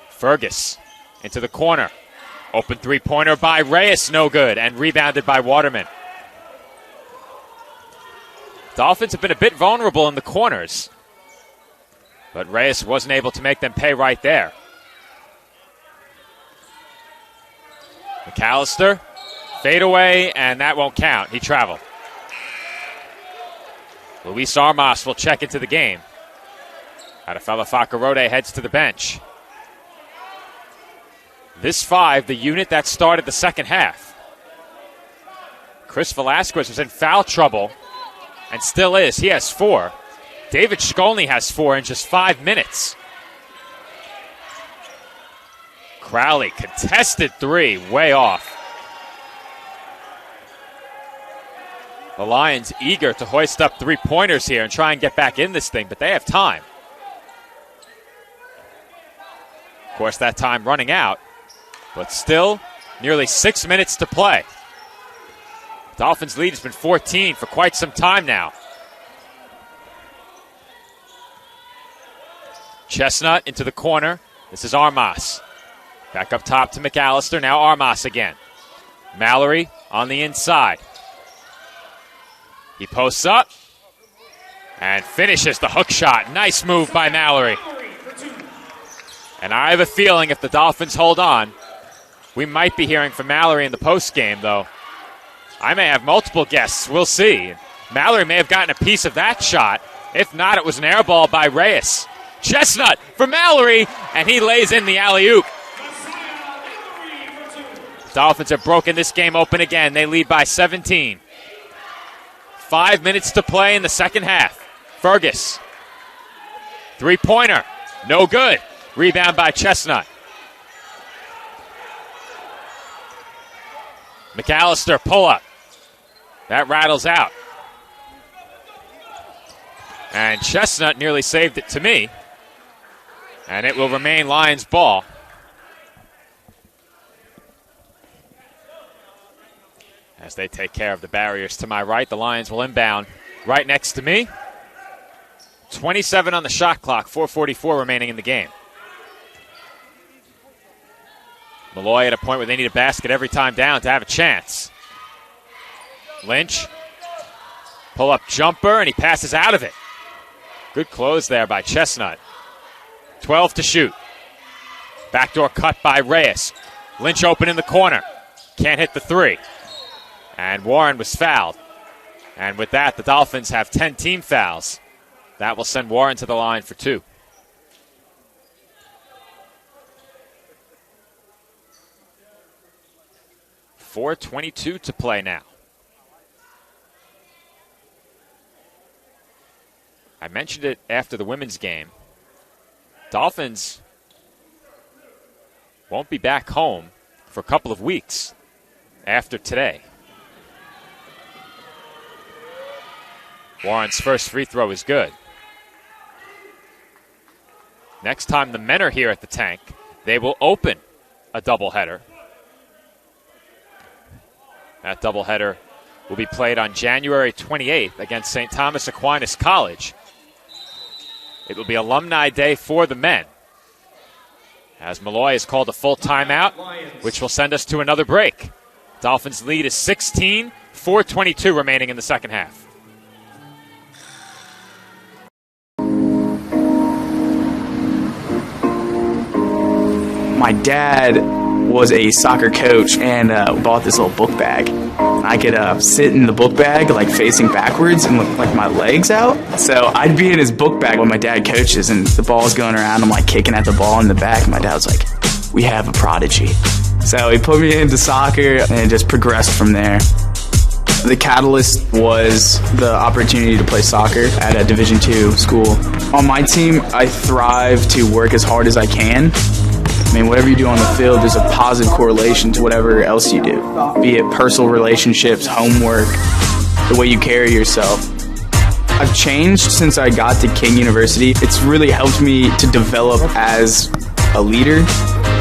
[SPEAKER 1] Fergus into the corner. Open three-pointer by Reyes, no good, and rebounded by Waterman. Dolphins have been a bit vulnerable in the corners, but Reyes wasn't able to make them pay right there. McAllister, fade away, and that won't count. He traveled. Luis Armas will check into the game. Adafella Fakarode heads to the bench. This 5, the unit that started the second half. Chris Velasquez was in foul trouble and still is. He has 4. David Shkolny has 4 in just 5 minutes. Crowley, contested 3, way off. The Lions eager to hoist up 3-pointers here and try and get back in this thing, but they have time. Of course, that time running out, but still nearly 6 minutes to play. Dolphins' lead has been 14 for quite some time now. Chestnut into the corner. This is Armas. Back up top to McAllister. Now Armas again. Mallory on the inside. He posts up and finishes the hook shot. Nice move by Mallory. And I have a feeling if the Dolphins hold on, we might be hearing from Mallory in the postgame, though. I may have multiple guesses. We'll see. Mallory may have gotten a piece of that shot. If not, it was an air ball by Reyes. Chestnut for Mallory, and he lays in the alley-oop. Dolphins have broken this game open again. They lead by 17. 5 minutes to play in the second half. Fergus. 3-pointer. No good. Rebound by Chestnut. McAllister, pull-up. That rattles out. And Chestnut nearly saved it to me. And it will remain Lions ball. As they take care of the barriers to my right, the Lions will inbound right next to me. 27 on the shot clock, 4:44 remaining in the game. Molloy at a point where they need a basket every time down to have a chance. Lynch, pull-up jumper, and he passes out of it. Good close there by Chestnut. 12 to shoot. Backdoor cut by Reyes. Lynch open in the corner. Can't hit the 3. And Warren was fouled. And with that, the Dolphins have 10 team fouls. That will send Warren to the line for 2. .4:22 to play now. I mentioned it after the women's game. Dolphins won't be back home for a couple of weeks after today. Warren's first free throw is good. Next time the men are here at the tank, they will open a doubleheader. That doubleheader will be played on January 28th against St. Thomas Aquinas College. It will be Alumni Day for the men, as Molloy has called a full timeout, which will send us to another break. Dolphins lead is 16, 4:22 remaining in the second half.
[SPEAKER 2] My dad was a soccer coach and bought this little book bag. I could sit in the book bag like facing backwards and with like my legs out. So I'd be in his book bag when my dad coaches and the ball's going around. I'm like kicking at the ball in the back. My dad was like, "We have a prodigy." So he put me into soccer and it just progressed from there. The catalyst was the opportunity to play soccer at a Division II school. On my team, I thrive to work as hard as I can, mean, whatever you do on the field, there's a positive correlation to whatever else you do, be it personal relationships, homework, the way you carry yourself. I've changed since I got to King University. It's really helped me to develop as a leader.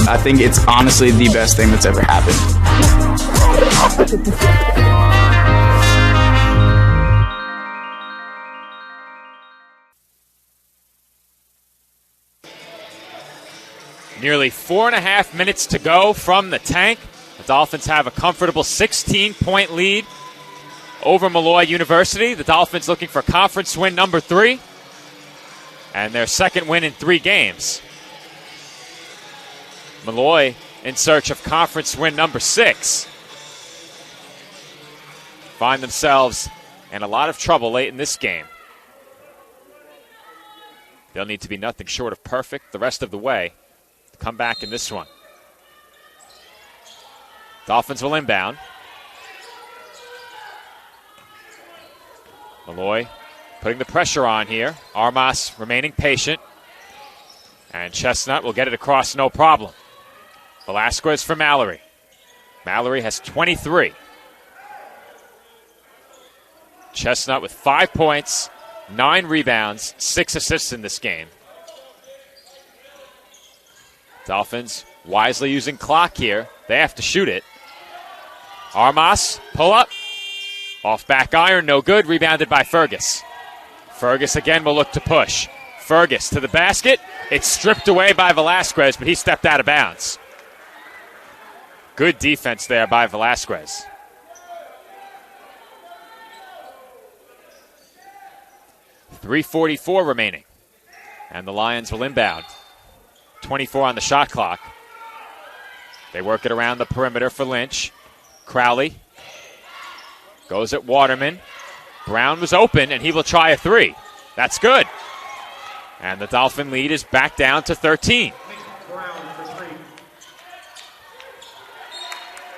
[SPEAKER 2] I think it's honestly the best thing that's ever happened.
[SPEAKER 1] Nearly 4.5 minutes to go from the tank. The Dolphins have a comfortable 16-point lead over Molloy University. The Dolphins looking for conference win number 3 and their second win in 3 games. Molloy in search of conference win number 6. Find themselves in a lot of trouble late in this game. They'll need to be nothing short of perfect the rest of the way to come back in this one. Dolphins will inbound. Molloy putting the pressure on here. Armas remaining patient. And Chestnut will get it across no problem. Velasquez for Mallory. Mallory has 23. Chestnut with 5 points, 9 rebounds, 6 assists in this game. Dolphins wisely using clock here. They have to shoot it. Armas, pull up. Off back iron, no good. Rebounded by Fergus. Fergus again will look to push. Fergus to the basket. It's stripped away by Velasquez, but he stepped out of bounds. Good defense there by Velasquez. .344 remaining. And the Lions will inbound. 24 on the shot clock. They work it around the perimeter for Lynch. Crowley goes at Waterman. Brown was open, and he will try a 3. That's good. And the Dolphin lead is back down to 13.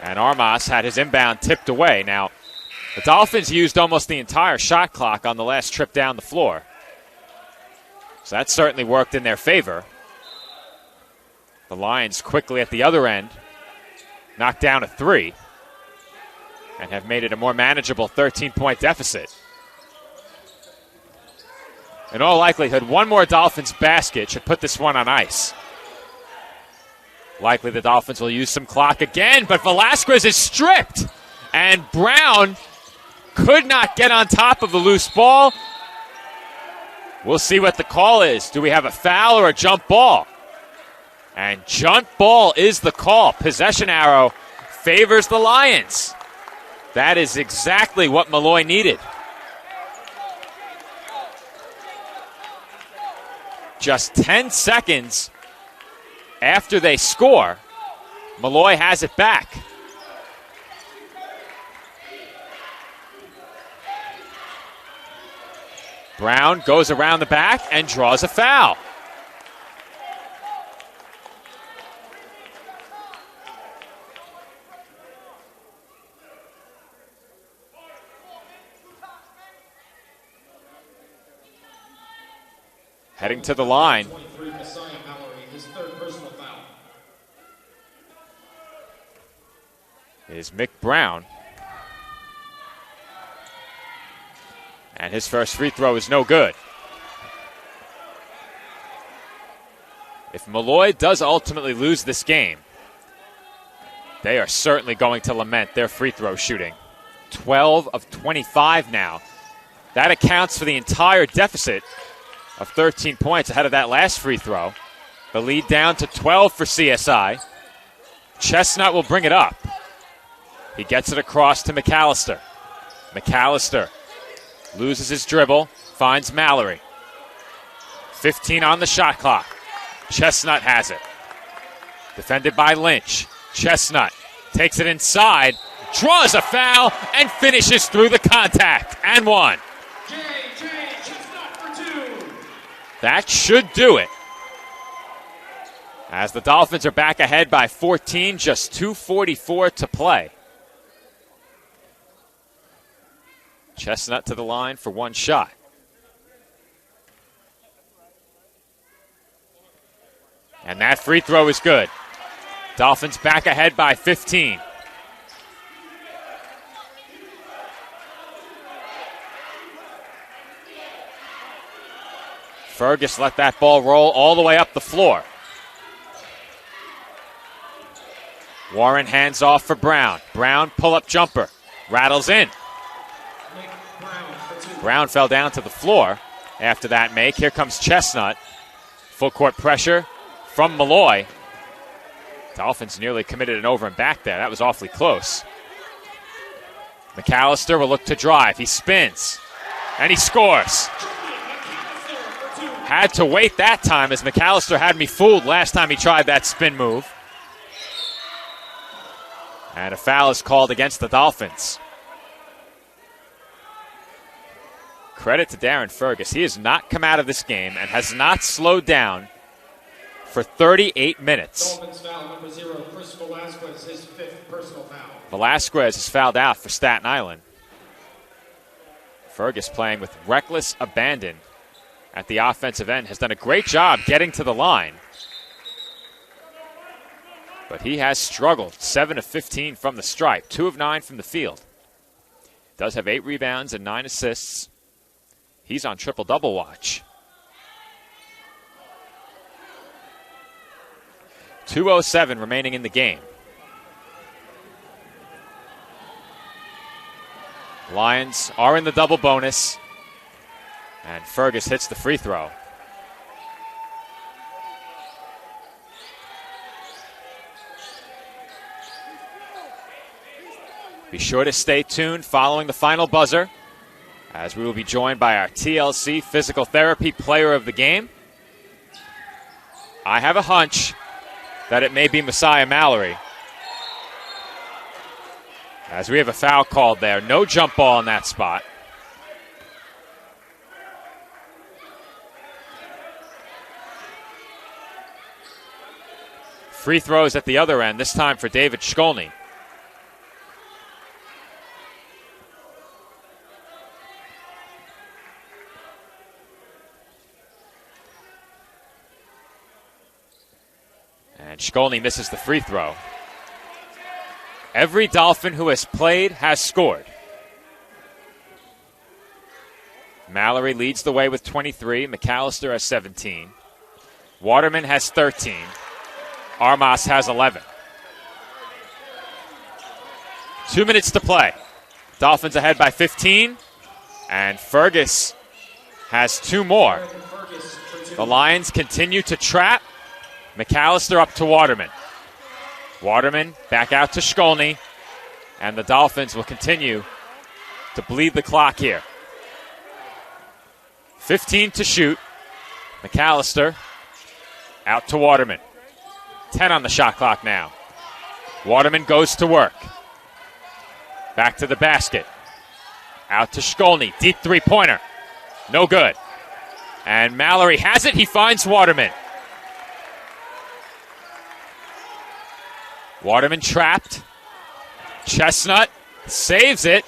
[SPEAKER 1] And Armas had his inbound tipped away. Now, the Dolphins used almost the entire shot clock on the last trip down the floor. So that certainly worked in their favor. The Lions quickly at the other end knocked down a 3 and have made it a more manageable 13-point deficit. In all likelihood, one more Dolphins basket should put this one on ice. Likely the Dolphins will use some clock again, but Velasquez is stripped. And Brown could not get on top of the loose ball. We'll see what the call is. Do we have a foul or a jump ball? And jump ball is the call. Possession arrow favors the Lions. That is exactly what Molloy needed. Just 10 seconds after they score, Molloy has it back. Brown goes around the back and draws a foul. Heading to the line is Mick Brown. And his first free throw is no good. If Molloy does ultimately lose this game, they are certainly going to lament their free throw shooting. 12 of 25 now. That accounts for the entire deficit of 13 points ahead of that last free throw. The lead down to 12 for CSI. Chestnut will bring it up. He gets it across to McAllister. McAllister loses his dribble, finds Mallory. 15 on the shot clock. Chestnut has it. Defended by Lynch. Chestnut takes it inside, draws a foul, and finishes through the contact. And one. That should do it. As the Dolphins are back ahead by 14, just 2:44 to play. Chestnut to the line for one shot. And that free throw is good. Dolphins back ahead by 15. Fergus let that ball roll all the way up the floor. Warren hands off for Brown. Brown pull-up jumper. Rattles in. Brown fell down to the floor after that make. Here comes Chestnut. Full court pressure from Molloy. Dolphins nearly committed an over and back there. That was awfully close. McAllister will look to drive. He spins. And he scores. Had to wait that time as McAllister had me fooled last time he tried that spin move. And a foul is called against the Dolphins. Credit to Darren Fergus. He has not come out of this game and has not slowed down for 38 minutes.
[SPEAKER 3] Dolphins foul number 0, Chris Velasquez, his 5th personal foul.
[SPEAKER 1] Velasquez is fouled out for Staten Island. Fergus playing with reckless abandon at the offensive end. Has done a great job getting to the line. But he has struggled. 7 of 15 from the stripe. 2 of 9 from the field. Does have 8 rebounds and 9 assists. He's on triple-double watch. 2:07 remaining in the game. Lions are in the double bonus. And Fergus hits the free throw. Be sure to stay tuned following the final buzzer, as we will be joined by our TLC Physical Therapy Player of the Game. I have a hunch that it may be Messiah Mallory, as we have a foul called there. No jump ball in that spot. Free throws at the other end, this time for David Shkolny. And Shkolny misses the free throw. Every Dolphin who has played has scored. Mallory leads the way with 23. McAllister has 17. Waterman has 13. Armas has 11. 2 minutes to play. Dolphins ahead by 15. And Fergus has 2 more. The Lions continue to trap. McAllister up to Waterman. Waterman back out to Shkolny. And the Dolphins will continue to bleed the clock here. 15 to shoot. McAllister out to Waterman. 10 on the shot clock now. Waterman goes to work. Back to the basket. Out to Shkolny. Deep three-pointer. No good. And Mallory has it. He finds Waterman. Waterman trapped. Chestnut saves it.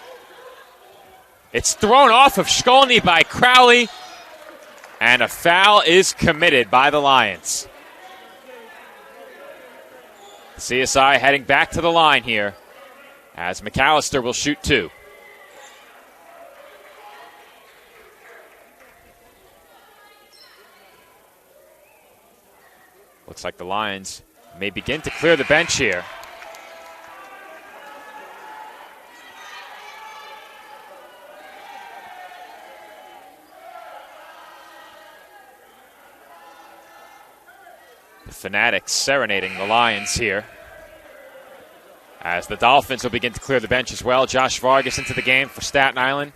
[SPEAKER 1] It's thrown off of Shkolny by Crowley. And a foul is committed by the Lions. CSI heading back to the line here as McAllister will shoot 2. Looks like the Lions may begin to clear the bench here. The Fanatics serenading the Lions here, as the Dolphins will begin to clear the bench as well. Josh Vargas into the game for Staten Island.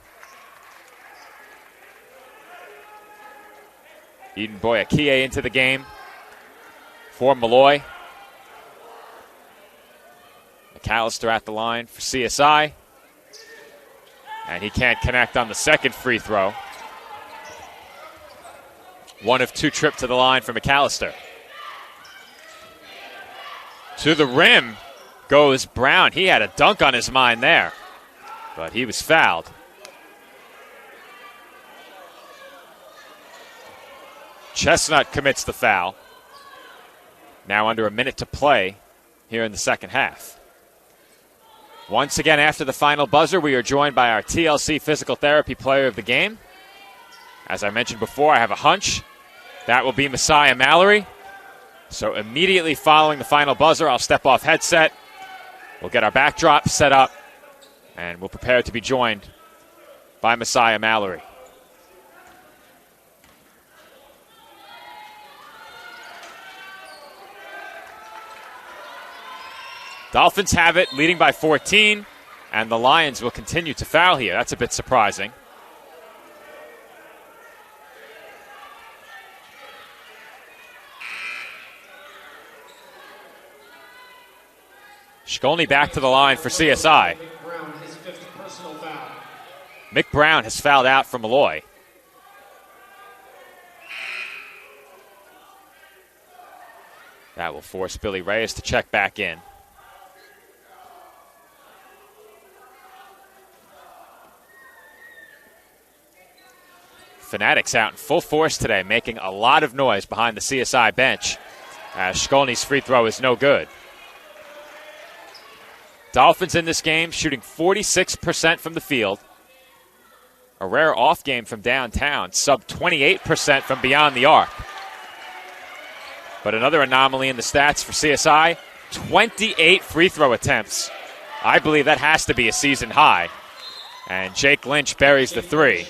[SPEAKER 1] Eden Boyakie into the game for Molloy. McAllister at the line for CSI. And he can't connect on the second free throw. 1 of 2 trip to the line for McAllister. To the rim goes Brown. He had a dunk on his mind there, but he was fouled. Chestnut commits the foul. Now under a minute to play here in the second half. Once again, after the final buzzer, we are joined by our TLC Physical Therapy Player of the Game. As I mentioned before, I have a hunch that will be Messiah Mallory. So immediately following the final buzzer, I'll step off headset. We'll get our backdrop set up, and we'll prepare to be joined by Messiah Mallory. Dolphins have it, leading by 14, and the Lions will continue to foul here. That's a bit surprising. Shkolny back to the line for CSI. Mick Brown has fouled out for Molloy. That will force Billy Reyes to check back in. Fanatics out in full force today, making a lot of noise behind the CSI bench. Shkolny's free throw is no good. Dolphins in this game shooting 46% from the field. A rare off game from downtown, sub 28% from beyond the arc. But another anomaly in the stats for CSI, 28 free throw attempts. I believe that has to be a season high. And Jake Lynch buries the three.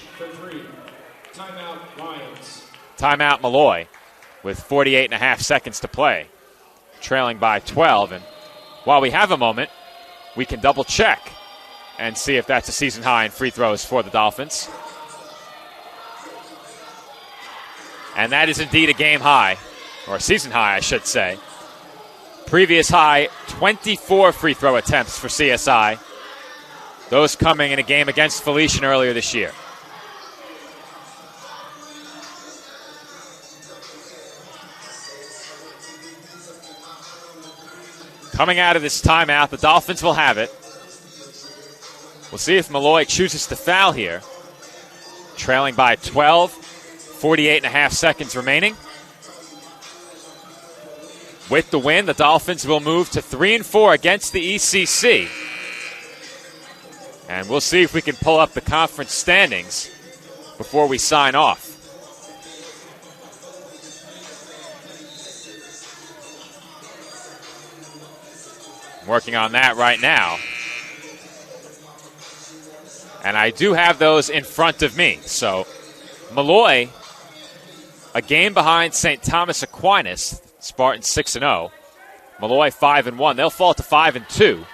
[SPEAKER 1] Timeout Molloy with 48.5 seconds to play, trailing by 12. And while we have a moment, we can double check and see if that's a season high in free throws for the Dolphins. And that is indeed a game high, or a season high, I should say. Previous high, 24 free throw attempts for CSI. Those coming in a game against Felician earlier this year. Coming out of this timeout, the Dolphins will have it. We'll see if Molloy chooses to foul here. Trailing by 12, 48.5 seconds remaining. With the win, the Dolphins will move to 3-4 against the ECC. And we'll see if we can pull up the conference standings before we sign off. Working on that right now. And I do have those in front of me. So Molloy, a game behind St. Thomas Aquinas, Spartans 6-0. Molloy 5-1. They'll fall to 5-2.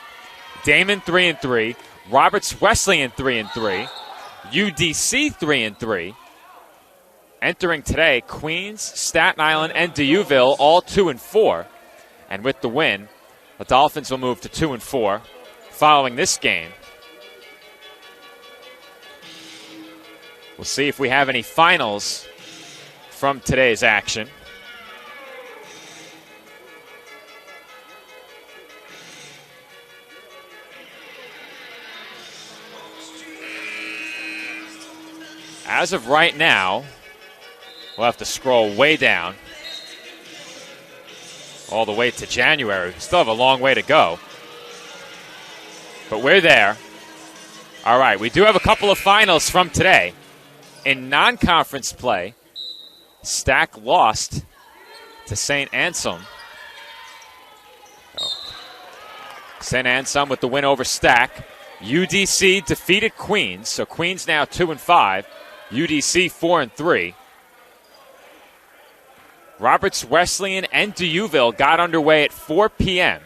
[SPEAKER 1] Damon 3-3. Roberts Wesleyan 3-3. UDC 3-3. Entering today, Queens, Staten Island, and Deauville all 2-4. And with the win, the Dolphins will move to 2-4 following this game. We'll see if we have any finals from today's action. As of right now, we'll have to scroll way down. All the way to January. We still have a long way to go. But we're there. All right, we do have a couple of finals from today. In non-conference play, Stack lost to St. Anselm. St. Anselm with the win over Stack. UDC defeated Queens, so Queens now 2-5. UDC 4-3. Roberts Wesleyan and Deauville got underway at 4 p.m.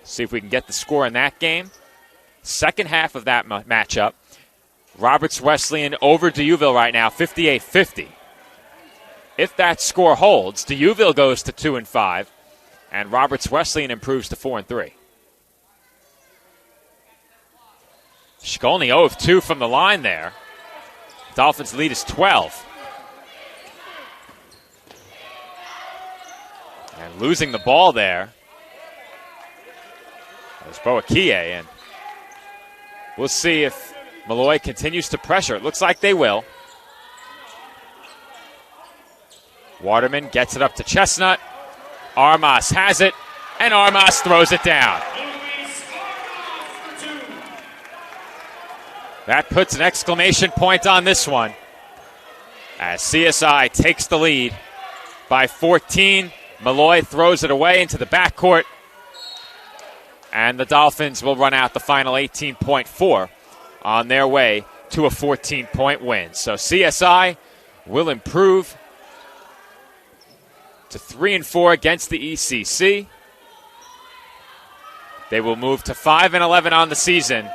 [SPEAKER 1] See if we can get the score in that game. Second half of that matchup, Roberts Wesleyan over Deauville right now, 58-50. If that score holds, Deauville goes to 2-5, and Roberts Wesleyan improves to 4-3. Shkolny 0 of 2 from the line there. Dolphins lead is 12. And losing the ball there was Boakie, and we'll see if Molloy continues to pressure. It looks like they will. Waterman gets it up to Chestnut. Armas has it, and Armas throws it down. That puts an exclamation point on this one as CSI takes the lead by 14. Molloy throws it away into the backcourt, and the Dolphins will run out the final 18.4 on their way to a 14-point win. So CSI will improve to 3-4 against the ECC. They will move to 5-11 on the season.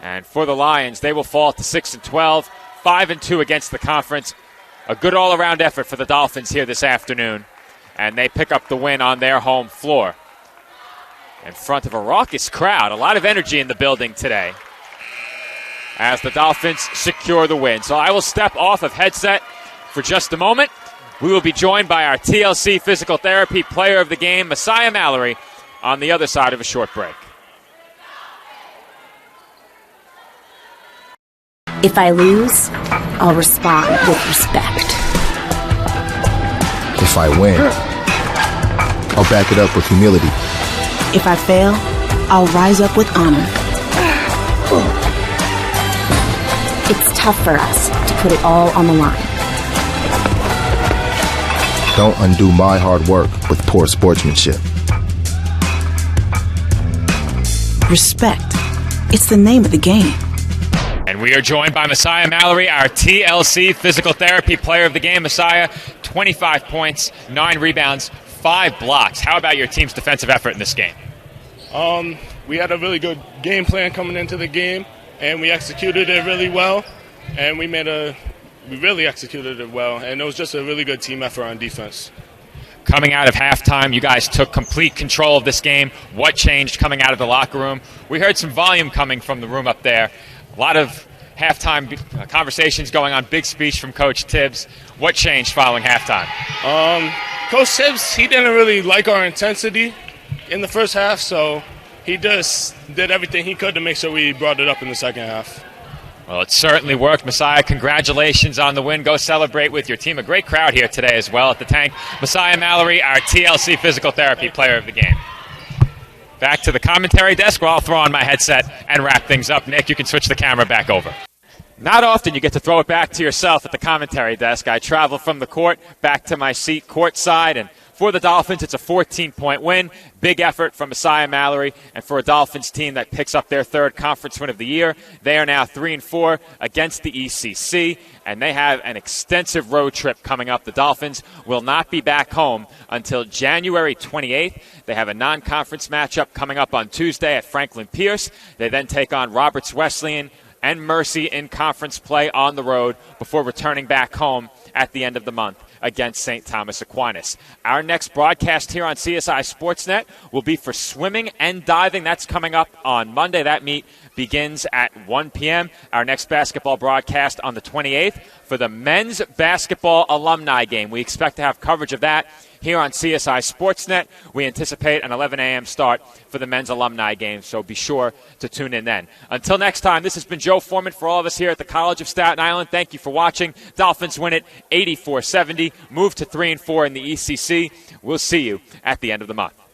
[SPEAKER 1] And for the Lions, they will fall to 6-12, 5-2 against the conference. A good all-around effort for the Dolphins here this afternoon. And they pick up the win on their home floor in front of a raucous crowd. A lot of energy in the building today as the Dolphins secure the win. So I will step off of headset for just a moment. We will be joined by our TLC Physical Therapy Player of the Game, Messiah Mallory, on the other side of a short break.
[SPEAKER 19] If I lose, I'll respond with respect.
[SPEAKER 20] If I win, I'll back it up with humility.
[SPEAKER 21] If I fail, I'll rise up with honor.
[SPEAKER 19] It's tough for us to put it all on the line.
[SPEAKER 20] Don't undo my hard work with poor sportsmanship.
[SPEAKER 21] Respect. It's the name of the game.
[SPEAKER 1] And we are joined by Messiah Mallory, our TLC Physical Therapy Player of the Game. Messiah, 25 points, 9 rebounds, 5 blocks. How about your team's defensive effort in this game?
[SPEAKER 13] We had a really good game plan coming into the game, and we executed it really well. And we really executed it well, and it was just a really good team effort on defense.
[SPEAKER 1] Coming out of halftime, you guys took complete control of this game. What changed coming out of the locker room? We heard some volume coming from the room up there. A lot of halftime conversations going on. Big speech from Coach Tibbs. What changed following halftime?
[SPEAKER 13] Coach Tibbs, he didn't really like our intensity in the first half, so he just did everything he could to make sure we brought it up in the second half.
[SPEAKER 1] Well, it certainly worked. Messiah, congratulations on the win. Go celebrate with your team. A great crowd here today as well at the Tank. Messiah Mallory, our TLC Physical Therapy Player of the Game. Back to the commentary desk where I'll throw on my headset and wrap things up. Nick, you can switch the camera back over. Not often you get to throw it back to yourself at the commentary desk. I travel from the court back to my seat courtside, and for the Dolphins, it's a 14-point win. Big effort from Messiah Mallory, and for a Dolphins team that picks up their third conference win of the year, they are now 3-4 against the ECC, and they have an extensive road trip coming up. The Dolphins will not be back home until January 28th. They have a non-conference matchup coming up on Tuesday at Franklin Pierce. They then take on Roberts Wesleyan and Mercy in conference play on the road before returning back home at the end of the month against St. Thomas Aquinas. Our next broadcast here on CSI Sportsnet will be for swimming and diving. That's coming up on Monday. That meet begins at 1 p.m. Our next basketball broadcast on the 28th for the men's basketball alumni game. We expect to have coverage of that here on CSI Sportsnet. We anticipate an 11 a.m. start for the men's alumni game, so be sure to tune in then. Until next time, this has been Joe Foreman for all of us here at the College of Staten Island. Thank you for watching. Dolphins win it 84-70, move to 3-4 in the ECC. We'll see you at the end of the month.